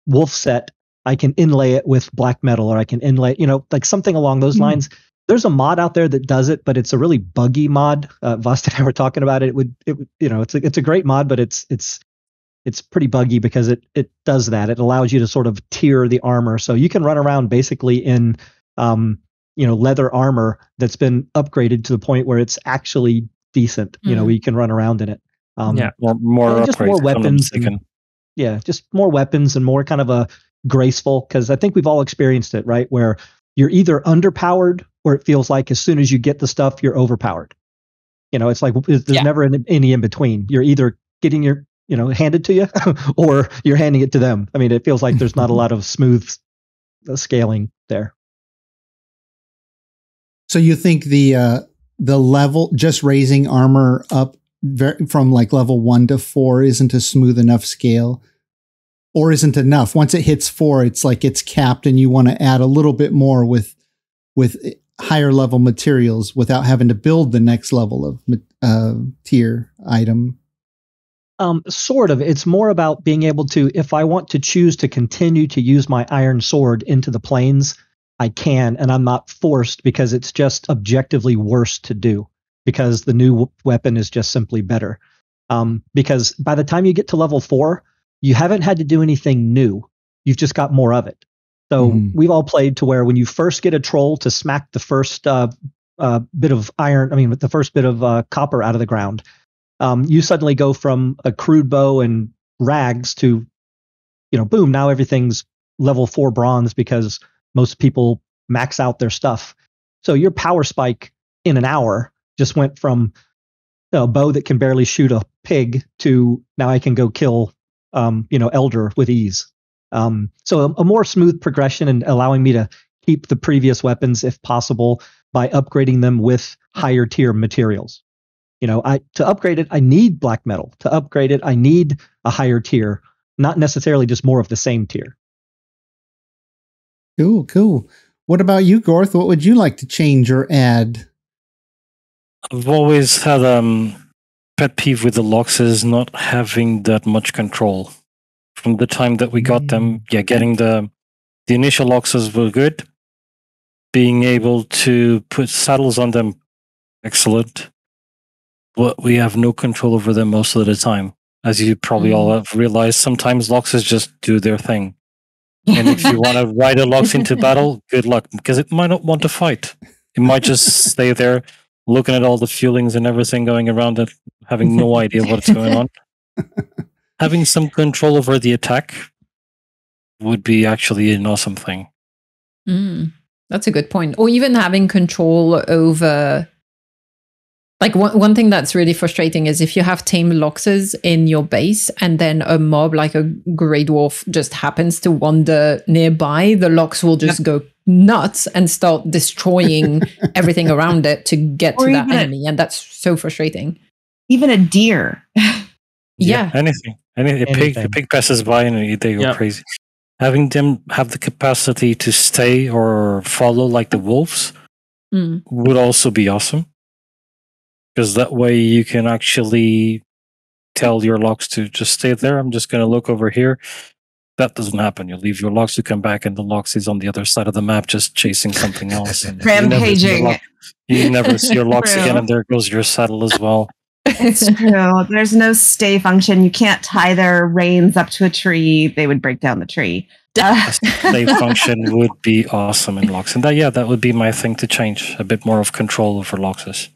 wolf set, I can inlay it with black metal, or I can inlay, like something along those lines. There's a mod out there that does it, but it's a really buggy mod. Vost and I were talking about it. It's a great mod, but it's pretty buggy because it does that. It allows you to sort of tier the armor. So you can run around basically in, leather armor that's been upgraded to the point where it's actually decent. You can run around in it. More just more weapons. Just more weapons and more kind of a graceful, because I think we've all experienced it, right? Where you're either underpowered, or it feels like as soon as you get the stuff, you're overpowered. It's like there's never any in between. You're either getting your handed to you, or you're handing it to them. I mean, it feels like there's not a lot of smooth scaling there. So you think the level, just raising armor up from like level 1 to 4 isn't a smooth enough scale, or isn't enough? Once it hits 4, it's like it's capped, and you want to add a little bit more with higher level materials without having to build the next level of tier item. Sort of. It's more about being able to, if I want to choose to continue to use my iron sword into the plains, I can, and I'm not forced, because it's just objectively worse to do, because the new weapon is just simply better. Because by the time you get to level 4, you haven't had to do anything new. You've just got more of it. So we've all played to where when you first get a troll to smack the first bit of iron, the first bit of copper out of the ground, you suddenly go from a crude bow and rags to, boom, now everything's level 4 bronze because most people max out their stuff. So your power spike in an hour just went from a bow that can barely shoot a pig to now I can go kill, elder with ease. So a more smooth progression and allowing me to keep the previous weapons if possible by upgrading them with higher tier materials. To upgrade it, I need black metal. To upgrade it, I need a higher tier, not necessarily just more of the same tier. Cool. What about you, Gorth? What would you like to change or add? I've always had pet peeve with the Loxes not having that much control. From the time that we got them, getting the initial Loxes were good. Being able to put saddles on them, excellent. But we have no control over them most of the time. As you probably all have realized, sometimes Loxes just do their thing. And if you want to ride a Lox into battle, good luck, because it might not want to fight. It might just stay there, looking at all the fuelings and everything going around it, having no idea what's going on. Having some control over the attack would be actually an awesome thing. That's a good point. Or even having control over... Like one thing that's really frustrating is if you have tame Loxes in your base and then a mob like a Grey Dwarf just happens to wander nearby, the Lox will just go nuts and start destroying everything around it to get to that enemy. And that's so frustrating. Even a deer. Yeah. Anything. A pig passes by and they go crazy. Having them have the capacity to stay or follow like the wolves would also be awesome. Because that way you can actually tell your Lox to just stay there. I'm just going to look over here. That doesn't happen. You leave your Lox to come back and the Lox is on the other side of the map just chasing something else. And rampaging. You never see your Lox again and there goes your saddle as well. It's true. There's no stay function. You can't tie their reins up to a tree. They would break down the tree. A stay function would be awesome in Lox. And that would be my thing to change. A bit more of control over Loxes.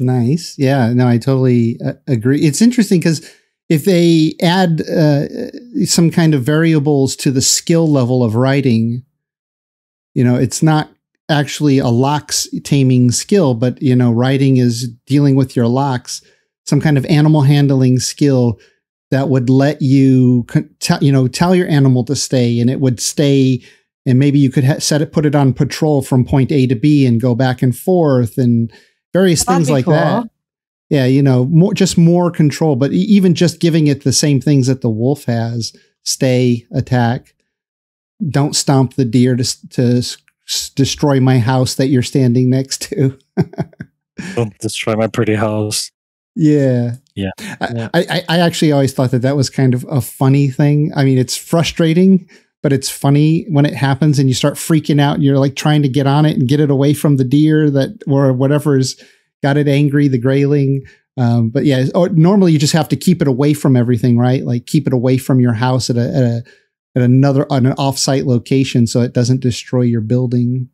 Nice. Yeah, no, I totally agree. It's interesting because if they add some kind of variables to the skill level of riding, it's not actually a Lox taming skill, but, riding is dealing with your Lox, some kind of animal handling skill that would let you, tell your animal to stay and it would stay. And maybe you could put it on patrol from point A to B and go back and forth and various things like that. Yeah, more control, but even just giving it the same things that the wolf has: stay, attack, don't stomp the deer to destroy my house that you're standing next to. Don't destroy my pretty house. Yeah. I actually always thought that was kind of a funny thing. I mean, it's frustrating, but it's funny when it happens and you start freaking out and you're like trying to get on it and get it away from the deer or whatever's got it angry, the grayling. But yeah, normally you just have to keep it away from everything, right? Like keep it away from your house at an offsite location so it doesn't destroy your building.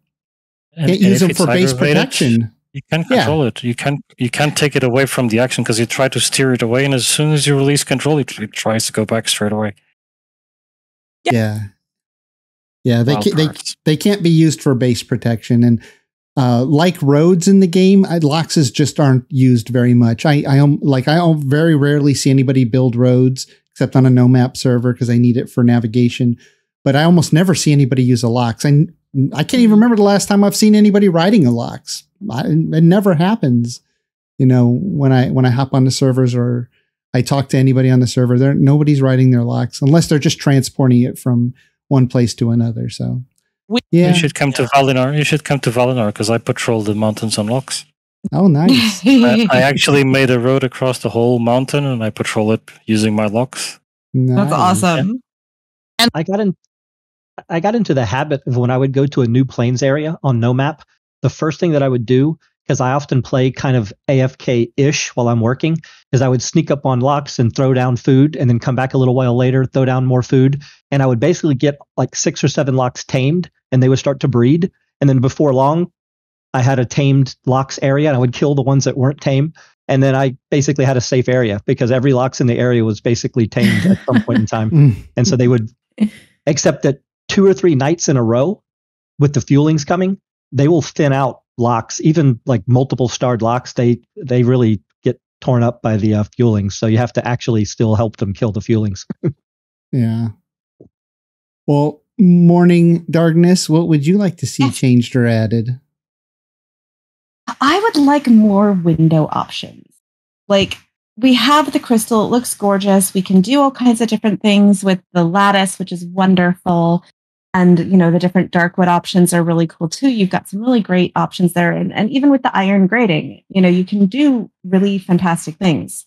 Can't use them for base protection. You can control it. You can't take it away from the action because you try to steer it away, and as soon as you release control, it tries to go back straight away. Yeah. They can't be used for base protection, and like roads in the game, Loxes just aren't used very much. I very rarely see anybody build roads except on a NoMap server because I need it for navigation. But I almost never see anybody use a Lox. I can't even remember the last time I've seen anybody riding a Lox. It never happens. When I hop on the servers or I talk to anybody on the server, nobody's riding their Lox unless they're just transporting it from one place to another. So you should come to Valinor. You should come to Valinor because I patrol the mountains on Lox. Oh, nice. I actually made a road across the whole mountain and I patrol it using my Lox. Nice. That's awesome. And I got into the habit of when I would go to a new plains area on NoMap, the first thing that I would do because I often play kind of AFK-ish while I'm working, is I would sneak up on locks and throw down food and then come back a little while later, throw down more food. And I would basically get like 6 or 7 locks tamed and they would start to breed. And then before long, I had a tamed locks area and I would kill the ones that weren't tame. And then I basically had a safe area because every locks in the area was basically tamed at some point in time. And so they would, except that 2 or 3 nights in a row with the fuelings coming, they will thin out locks, even like multiple starred locks. They really get torn up by the fuelings. So you have to actually still help them kill the fuelings. Yeah. Well, Morning Darkness, what would you like to see changed or added? I would like more window options. Like, we have the crystal, it looks gorgeous. We can do all kinds of different things with the lattice, which is wonderful. And, you know, the different darkwood options are really cool too. You've got some really great options there. And even with the iron grating, you know, you can do really fantastic things.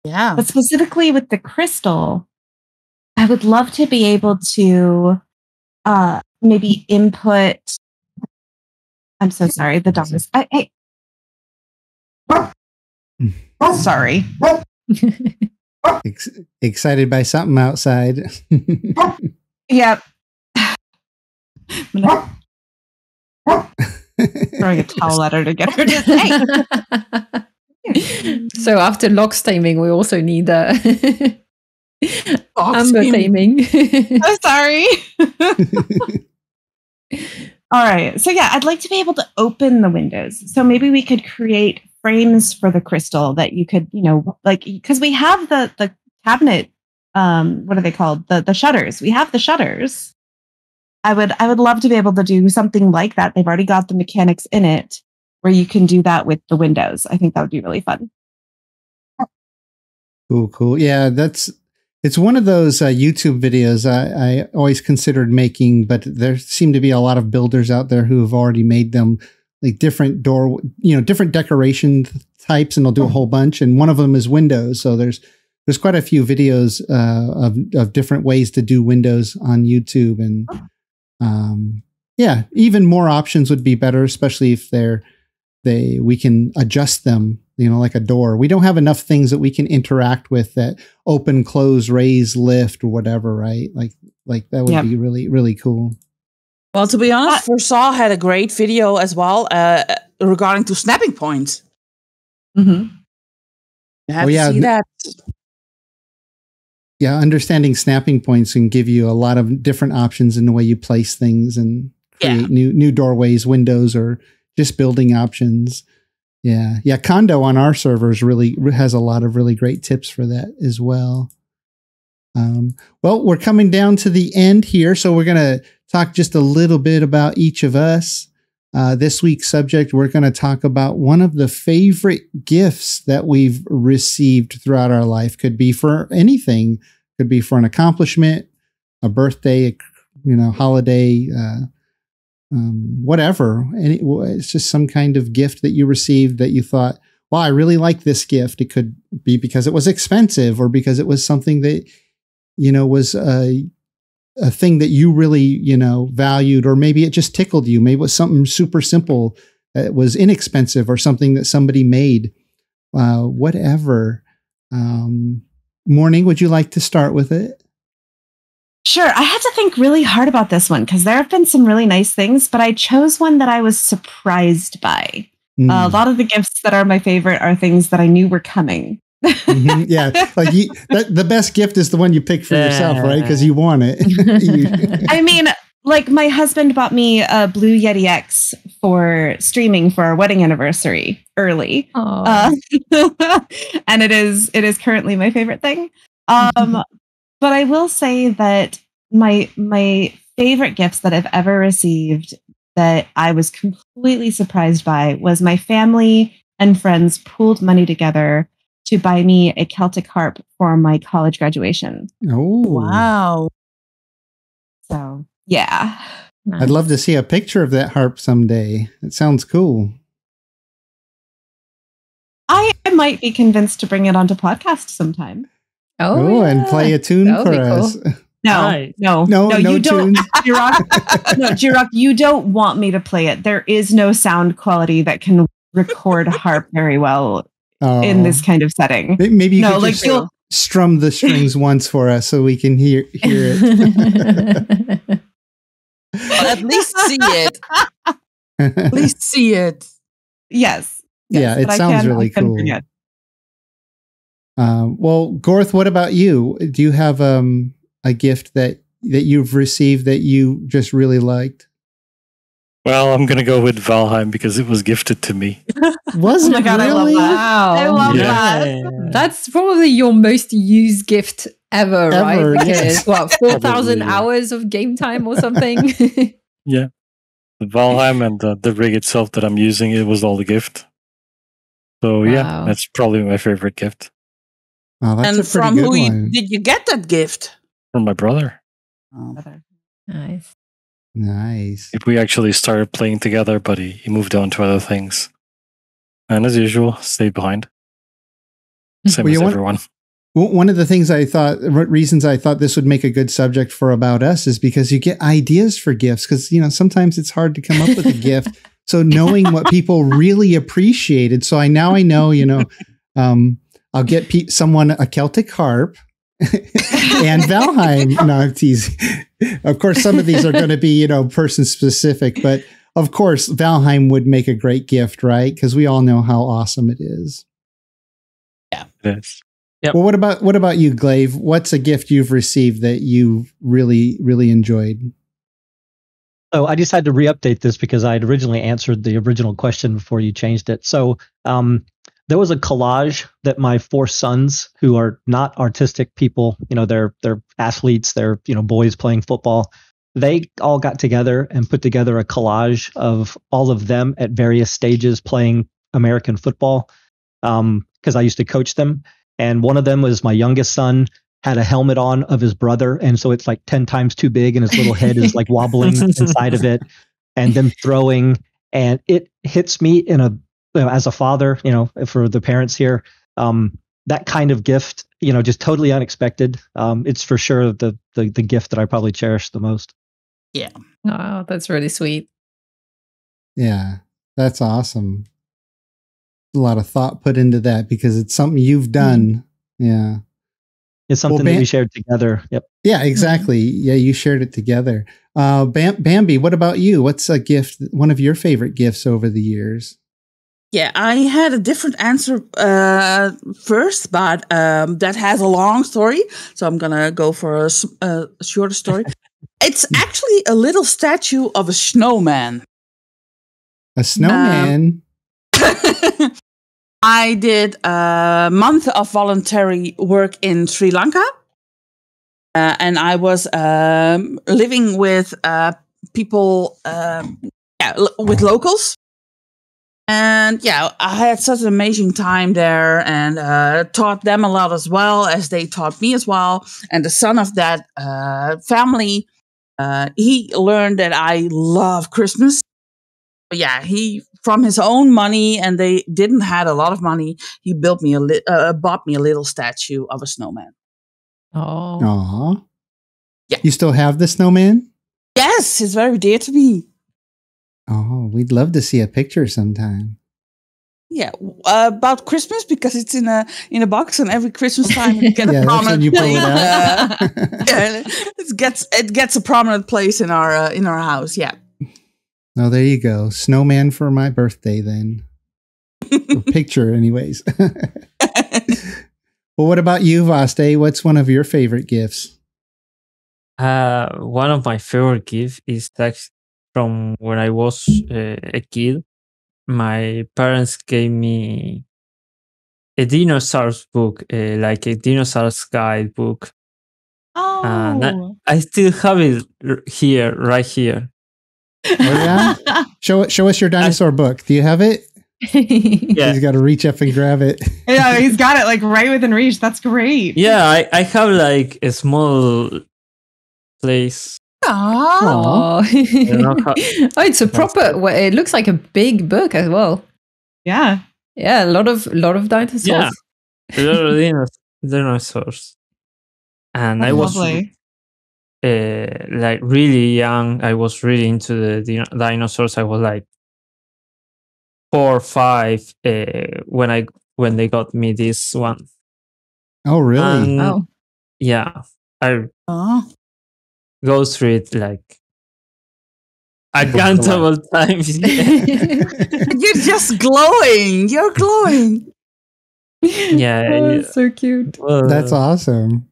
Yeah. But specifically with the crystal, I would love to be able to maybe input. I'm so sorry. The dog is. Sorry. Excited by something outside. Yep. Throwing a towel at her to get her to say. So after Locks taming, we also need Amber taming. I'm sorry. All right. So yeah, I'd like to be able to open the windows. So maybe we could create frames for the crystal that you could, you know, like, because we have the cabinet. What are they called? The shutters. We have the shutters. I would love to be able to do something like that. They've already got the mechanics in it where you can do that with the windows. I think that would be really fun. Cool. Yeah, it's one of those YouTube videos I always considered making, but there seem to be a lot of builders out there who have already made them, like different different decoration types, and they'll do a whole bunch. And one of them is windows. So there's quite a few videos of different ways to do windows on YouTube, and even more options would be better, especially if we can adjust them, you know, like a door. We don't have enough things that we can interact with that open, close, raise, lift, or whatever, right? Like that would be really, really cool. Well, to be honest, Forsaw had a great video as well regarding to snapping points. Mm-hmm. You have to see that. Yeah, understanding snapping points can give you a lot of different options in the way you place things and create new doorways, windows, or just building options. Yeah. Kondo on our servers really has a lot of really great tips for that as well. Well, we're coming down to the end here, so we're going to talk just a little bit about each of us. This week's subject, we're going to talk about one of the favorite gifts that we've received throughout our life. Could be for anything. Could be for an accomplishment, a birthday, holiday, whatever. It's just some kind of gift that you received that you thought, wow, I really like this gift. It could be because it was expensive, or because it was something that, was a thing that you really, valued, or maybe it just tickled you. Maybe it was something super simple that was inexpensive, or something that somebody made, whatever. Morning, would you like to start with it? Sure. I had to think really hard about this one because there have been some really nice things, but I chose one that I was surprised by. A lot of the gifts that are my favorite are things that I knew were coming. Mm-hmm. Yeah, like the best gift is the one you pick for yourself, right? Because you want it. I mean, like my husband bought me a Blue Yeti X for streaming for our wedding anniversary early, and it is currently my favorite thing. But I will say that my favorite gifts that I've ever received that I was completely surprised by was my family and friends pooled money together to buy me a Celtic harp for my college graduation. Oh, wow. So, yeah. I'd love to see a picture of that harp someday. It sounds cool. I might be convinced to bring it onto podcast sometime. Oh, and play a tune for us. Cool. No, you don't. Jiroc, you don't want me to play it. There is no sound quality that can record harp very well in this kind of setting. Maybe you could just strum the strings once for us so we can hear it. Well, at least see it. At least see it. Yes. Yeah, it sounds really cool. Well, Gorth, what about you? Do you have a gift that you've received that you just really liked? Well, I'm going to go with Valheim because it was gifted to me. Wasn't it really? Wow. I love that. That's probably your most used gift ever, right? Because, what, 4,000 hours of game time or something? Yeah. The Valheim and the rig itself that I'm using, it was all the gift. So, yeah, that's probably my favorite gift. Oh, that's and from who did you get that gift? From my brother. Oh. Nice. Nice. We actually started playing together, but he moved on to other things. And as usual, stayed behind. Same as everyone. One of the things reasons I thought this would make a good subject for About Us is because you get ideas for gifts. Because, sometimes it's hard to come up with a gift. So knowing what people really appreciated. So now I know, I'll get someone a Celtic harp. And Valheim. No, I'm teasing. Of course, some of these are going to be, person specific, but of course, Valheim would make a great gift, right? Because we all know how awesome it is. Yeah, it is. Yep. Well, what about you, Glaive? What's a gift you've received that you really, really enjoyed? Oh, I decided to re-update this because I had originally answered the original question before you changed it. So, there was a collage that my 4 sons, who are not artistic people, they're athletes, they're boys playing football. They all got together and put together a collage of all of them at various stages playing American football, because I used to coach them. And one of them was my youngest son had a helmet on of his brother, and so it's like 10 times too big, and his little head is like wobbling inside of it, and them throwing, and it hits me in a as a father, for the parents here, that kind of gift, just totally unexpected. It's for sure the gift that I probably cherish the most. Yeah. Oh, that's really sweet. Yeah, that's awesome. A lot of thought put into that because it's something you've done. Mm-hmm. Yeah. It's something that we shared together. Yep. Yeah, exactly. Yeah, you shared it together. Bambi, what about you? What's a gift, one of your favorite gifts over the years? Yeah, I had a different answer first, but that has a long story. So I'm going to go for a shorter story. It's actually a little statue of a snowman. A snowman? I did a month of voluntary work in Sri Lanka. And I was living with people, with locals. And I had such an amazing time there and taught them a lot as well as they taught me as well. And the son of that family, he learned that I love Christmas. But he, from his own money, and they didn't have a lot of money, he bought me a little statue of a snowman. Oh. Aww. Yeah. You still have the snowman? Yes, it's very dear to me. Oh, we'd love to see a picture sometime. Yeah, about Christmas because it's in a box, and every Christmas time it gets a prominent place. It gets a prominent place in our house. Yeah. Oh, there you go. Snowman for my birthday, then. Picture, anyways. Well, what about you, Vaste? What's one of your favorite gifts? One of my favorite gifts is actually from when I was a kid. My parents gave me a dinosaurs book, like a dinosaurs guide book. Oh. And I still have it right here. Oh, yeah? Show us your dinosaur book. Do you have it? Yeah. He's got to reach up and grab it. Yeah, he's got it like right within reach. That's great. Yeah, I have like a small place. Oh, it's a proper. It looks like a big book as well. Yeah, a lot of dinosaurs. Yeah, a lot of dinosaurs. And I was like really young. I was really into the dinosaurs. I was like 4 or 5 when they got me this one. Oh, really? Oh. Yeah, I go through it like uncountable times. You're just glowing. You're glowing. Yeah, Oh, so cute. That's awesome.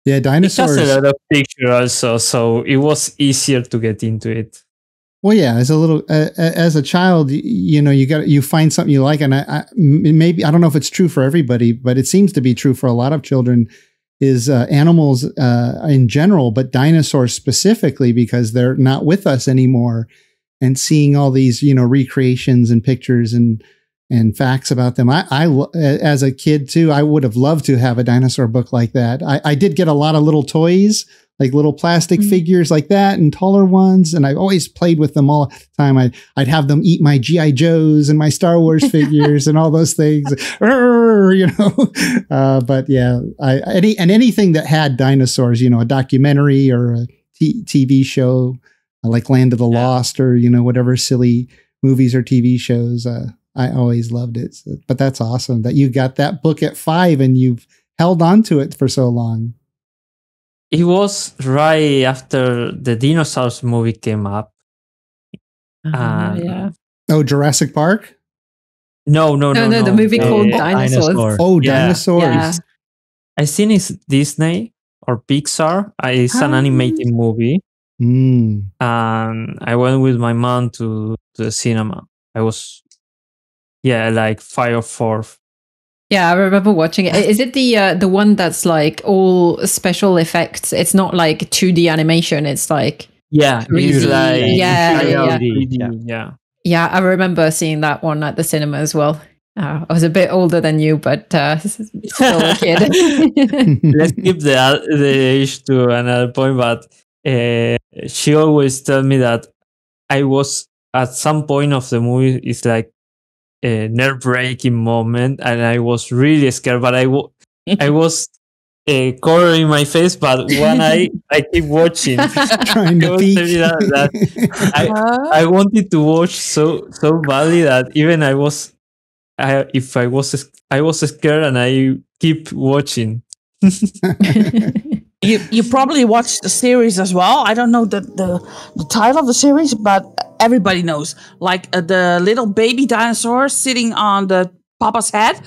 Yeah, It dinosaurs. has a lot of picture also, so it was easier to get into it. Well, yeah, as a child, you find something you like, and maybe I don't know if it's true for everybody, but it seems to be true for a lot of children. Is animals in general, but dinosaurs specifically, because they're not with us anymore, and seeing all these recreations and pictures and facts about them. I as a kid too, I would have loved to have a dinosaur book like that. I did get a lot of little toys, like little plastic figures like that, and taller ones, and I always played with them all the time. I'd have them eat my G.I. Joes and my Star Wars figures and all those things, but yeah, anything that had dinosaurs, a documentary or a TV show like Land of the Lost, or whatever silly movies or TV shows. I always loved it. But that's awesome that you got that book at 5 and you've held on to it for so long. It was right after the dinosaurs movie came up. Yeah. Oh, Jurassic Park? No. The movie called Dinosaurs. Oh, Dinosaurs. Yeah. I think it's Disney or Pixar. It's an animated movie. And I went with my mom to the cinema. I was, like 5 or 4. Yeah, I remember watching it. Is it the one that's like all special effects? It's not like 2D animation. It's like it's like yeah. I remember seeing that one at the cinema as well. I was a bit older than you, but still a kid. Let's keep the age to another point. But she always tell me that I was at some point of the movie. It's like a nerve-wracking moment, and I was really scared, but I was covering my face, but one eye I keep watching. Trying to peek. I wanted to watch so badly that even I was scared, and I keep watching. You probably watched the series as well. I don't know the title of the series, but everybody knows. Like the little baby dinosaur sitting on the papa's head.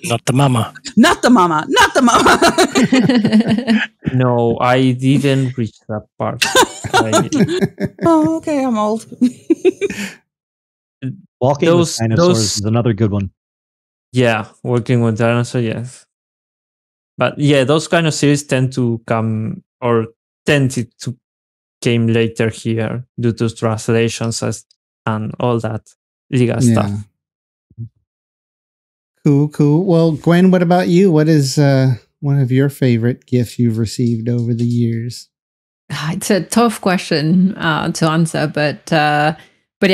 Not the mama. Not the mama. Not the mama. No, I didn't reach that part. Oh, okay, I'm old. Walking with Dinosaurs is another good one. Yeah, Walking with Dinosaurs, yes. But yeah, those kind of series tended to came later here due to translations and all that legal stuff. Cool. Well, Gwen, what about you? What is one of your favorite gifts you've received over the years? It's a tough question to answer, but yeah,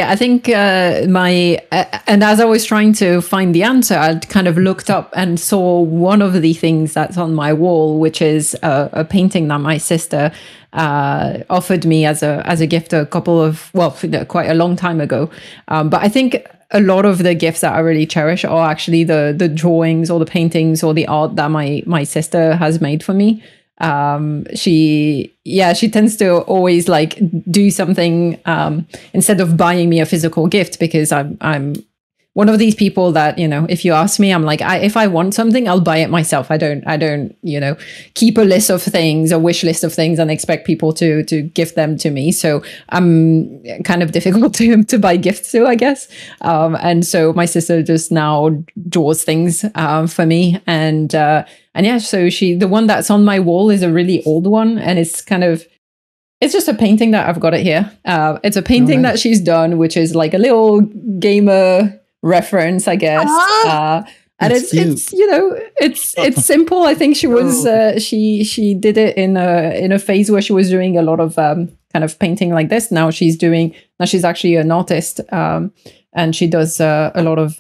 I think and as I was trying to find the answer, I kind of looked up and saw one of the things that's on my wall, which is a painting that my sister offered me as a gift quite a long time ago. But I think a lot of the gifts that I really cherish are actually the drawings or the paintings or the art that my sister has made for me. She tends to always like do something instead of buying me a physical gift, because I'm one of these people that, if you ask me, I'm like, if I want something, I'll buy it myself. I don't keep a list of things, a wish list of things, and expect people to gift them to me. So I'm kind of difficult to buy gifts to, I guess. And so my sister just now draws things for me, and yeah, so the one that's on my wall is a really old one, and it's just a painting that I've got it here. It's a painting that she's done, which is like a little gamer reference, I guess. And it's simple. I think she was she did it in a phase where she was doing a lot of kind of painting like this. Now she's actually an artist, and she does a lot of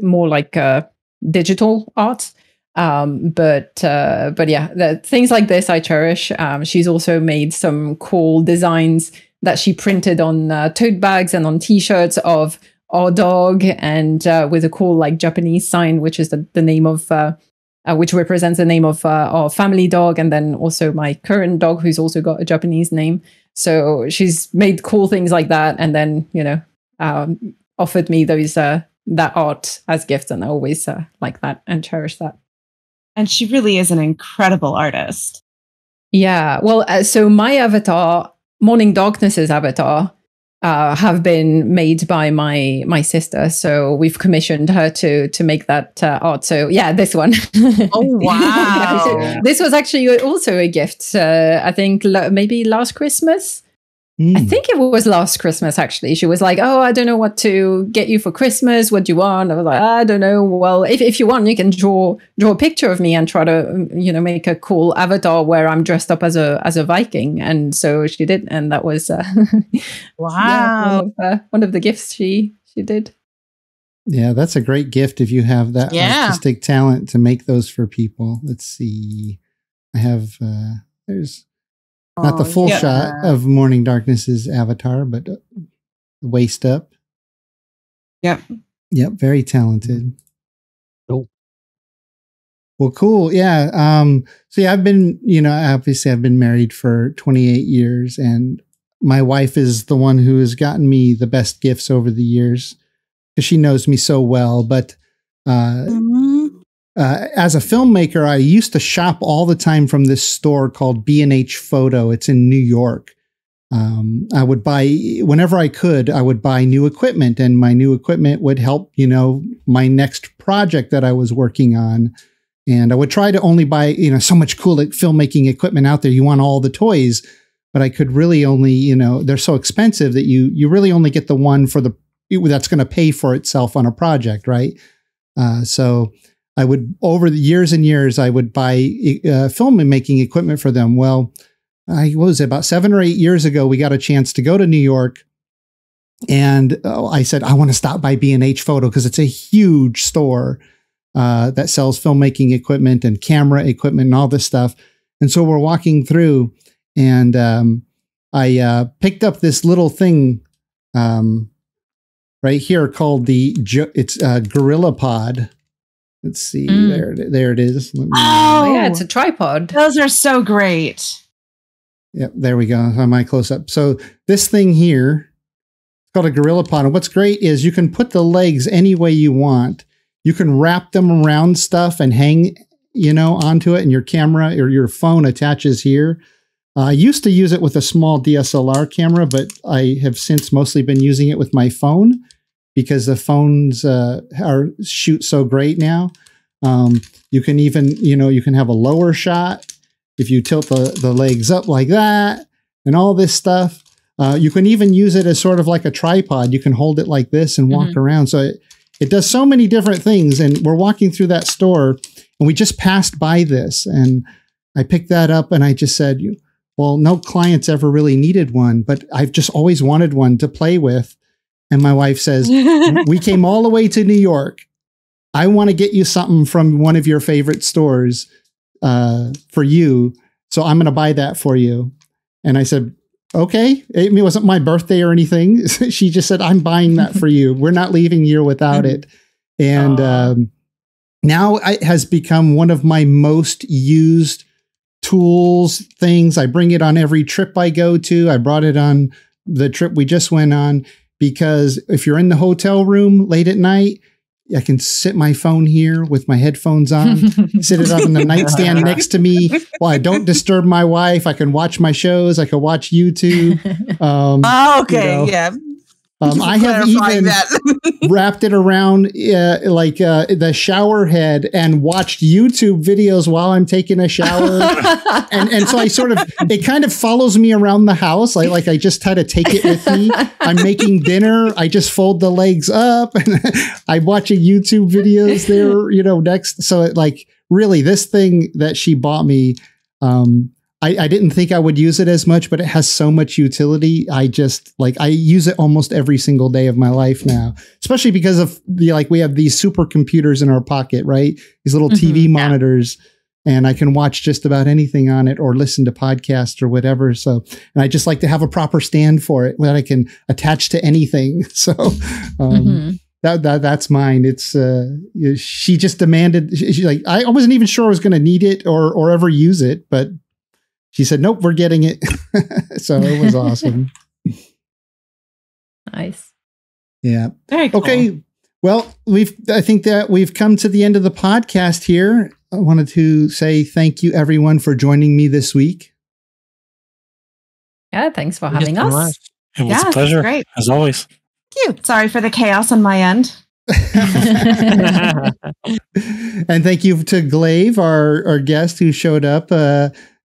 more like digital art. But yeah, things like this I cherish. She's also made some cool designs that she printed on tote bags and on T-shirts of our dog, and with a cool like Japanese sign, which is the name of which represents the name of our family dog, and then also my current dog, who's also got a Japanese name. So she's made cool things like that, and then offered me those that art as gifts, and I always like that and cherish that. And she really is an incredible artist. Yeah, well, so my avatar, Morning Darkness's avatar, have been made by my sister. So we've commissioned her to make that art. So yeah, this one. Oh wow! So this was actually also a gift. I think maybe last Christmas. I think it was last Christmas, actually. She was like, oh, I don't know what to get you for Christmas. What do you want? I was like, I don't know. Well, if you want, you can draw a picture of me and try to, make a cool avatar where I'm dressed up as a Viking. And so she did. And that was wow, one of the gifts she did. Yeah, that's a great gift if you have that artistic talent to make those for people. Let's see. I have, there's... not the full shot of Morning Darkness's avatar, but the waist up. Yep. Very talented. Cool. Well, cool. Yeah. So yeah, I've been, obviously I've been married for 28 years, and my wife is the one who has gotten me the best gifts over the years because she knows me so well. But as a filmmaker, I used to shop all the time from this store called B&H Photo. It's in New York. I would buy, whenever I could, I would buy new equipment, and my new equipment would help, my next project that I was working on. And I would try to only buy, so much cool filmmaking equipment out there. You want all the toys, but I could really only, they're so expensive that you really only get the one that's going to pay for itself on a project, right? So I would, over the years and years, I would buy filmmaking equipment for them. Well, what was it, about 7 or 8 years ago, we got a chance to go to New York. And I said, I want to stop by B&H Photo because it's a huge store that sells filmmaking equipment and camera equipment and all this stuff. And so we're walking through, and I picked up this little thing right here called it's Gorilla Pod. Let's see. There it is. Oh, yeah, it's a tripod. Those are so great. Yep, there we go. On my close up. So this thing here, it's called a Gorilla Pod. And what's great is you can put the legs any way you want. You can wrap them around stuff and hang, onto it, and your camera or your phone attaches here. I used to use it with a small DSLR camera, but I have since mostly been using it with my phone, because the phones shoot so great now. You can even, you can have a lower shot if you tilt the legs up like that and all this stuff. You can even use it as sort of like a tripod. You can hold it like this and walk around. So it does so many different things. And we're walking through that store, and we just passed by this. And I picked that up, and I just said, well, no clients ever really needed one, but I've just always wanted one to play with. And my wife says, we came all the way to New York. I want to get you something from one of your favorite stores for you. So I'm going to buy that for you. And I said, okay. It wasn't my birthday or anything. She just said, I'm buying that for you. We're not leaving here without it. And now it has become one of my most used tools, things. I bring it on every trip I go to. I brought it on the trip we just went on. Because if you're in the hotel room late at night, I can sit my phone here with my headphones on, sit it on the nightstand next to me while I don't disturb my wife. I can watch my shows. I can watch YouTube. Okay. Yeah. I have even wrapped it around the shower head and watched YouTube videos while I'm taking a shower. and so I it kind of follows me around the house. I just try to take it with me. I'm making dinner. I just fold the legs up and I'm watching YouTube videos there, next. So really this thing that she bought me, I didn't think I would use it as much, but it has so much utility. I use it almost every single day of my life now, especially because of we have these supercomputers in our pocket, right? These little TV monitors. and I can watch just about anything on it or listen to podcasts or whatever. So, and I just like to have a proper stand for it that I can attach to anything. So, that's mine. It's, she just demanded, she's like, I wasn't even sure I was going to need it or ever use it, but she said, nope, we're getting it. So it was awesome. Nice. Yeah. Very cool. Okay. Well, I think that we've come to the end of the podcast here. I wanted to say thank you everyone for joining me this week. Yeah, thanks for having us. It was a pleasure, great. as always. Thank you. Sorry for the chaos on my end. And thank you to Glaive, our guest who showed up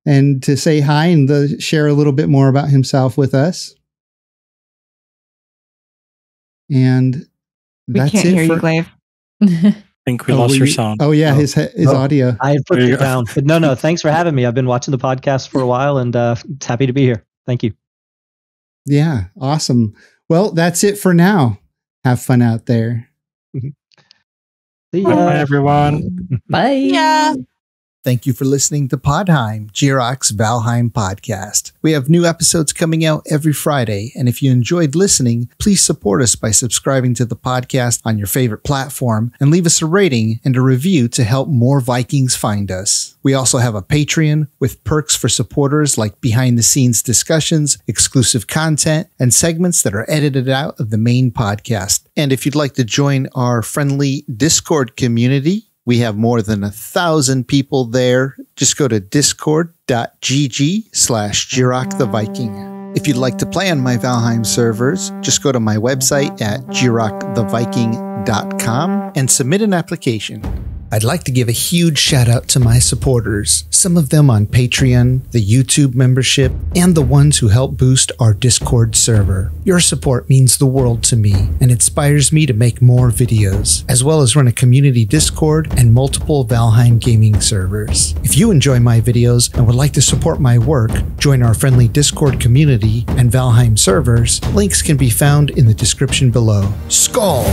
and to say hi and share a little bit more about himself with us. And We that's can't it hear you, Glaive. I think we lost your sound. Oh yeah, his audio. I put it down. But no, thanks for having me. I've been watching the podcast for a while and it's happy to be here. Thank you. Yeah, awesome. Well, that's it for now. Have fun out there. See ya. Bye, everyone. Bye. Yeah. Thank you for listening to Podheim, Jiroc's Valheim podcast. We have new episodes coming out every Friday, and if you enjoyed listening, please support us by subscribing to the podcast on your favorite platform and leave us a rating and a review to help more Vikings find us. We also have a Patreon with perks for supporters like behind-the-scenes discussions, exclusive content, and segments that are edited out of the main podcast. And if you'd like to join our friendly Discord community, we have more than 1,000 people there. Just go to discord.gg/Jiroc the Viking. If you'd like to play on my Valheim servers, just go to my website at jiroctheviking.com and submit an application. I'd like to give a huge shout out to my supporters, some of them on Patreon, the YouTube membership, and the ones who help boost our Discord server. Your support means the world to me and inspires me to make more videos, as well as run a community Discord and multiple Valheim gaming servers. If you enjoy my videos and would like to support my work, join our friendly Discord community and Valheim servers. Links can be found in the description below. Skål!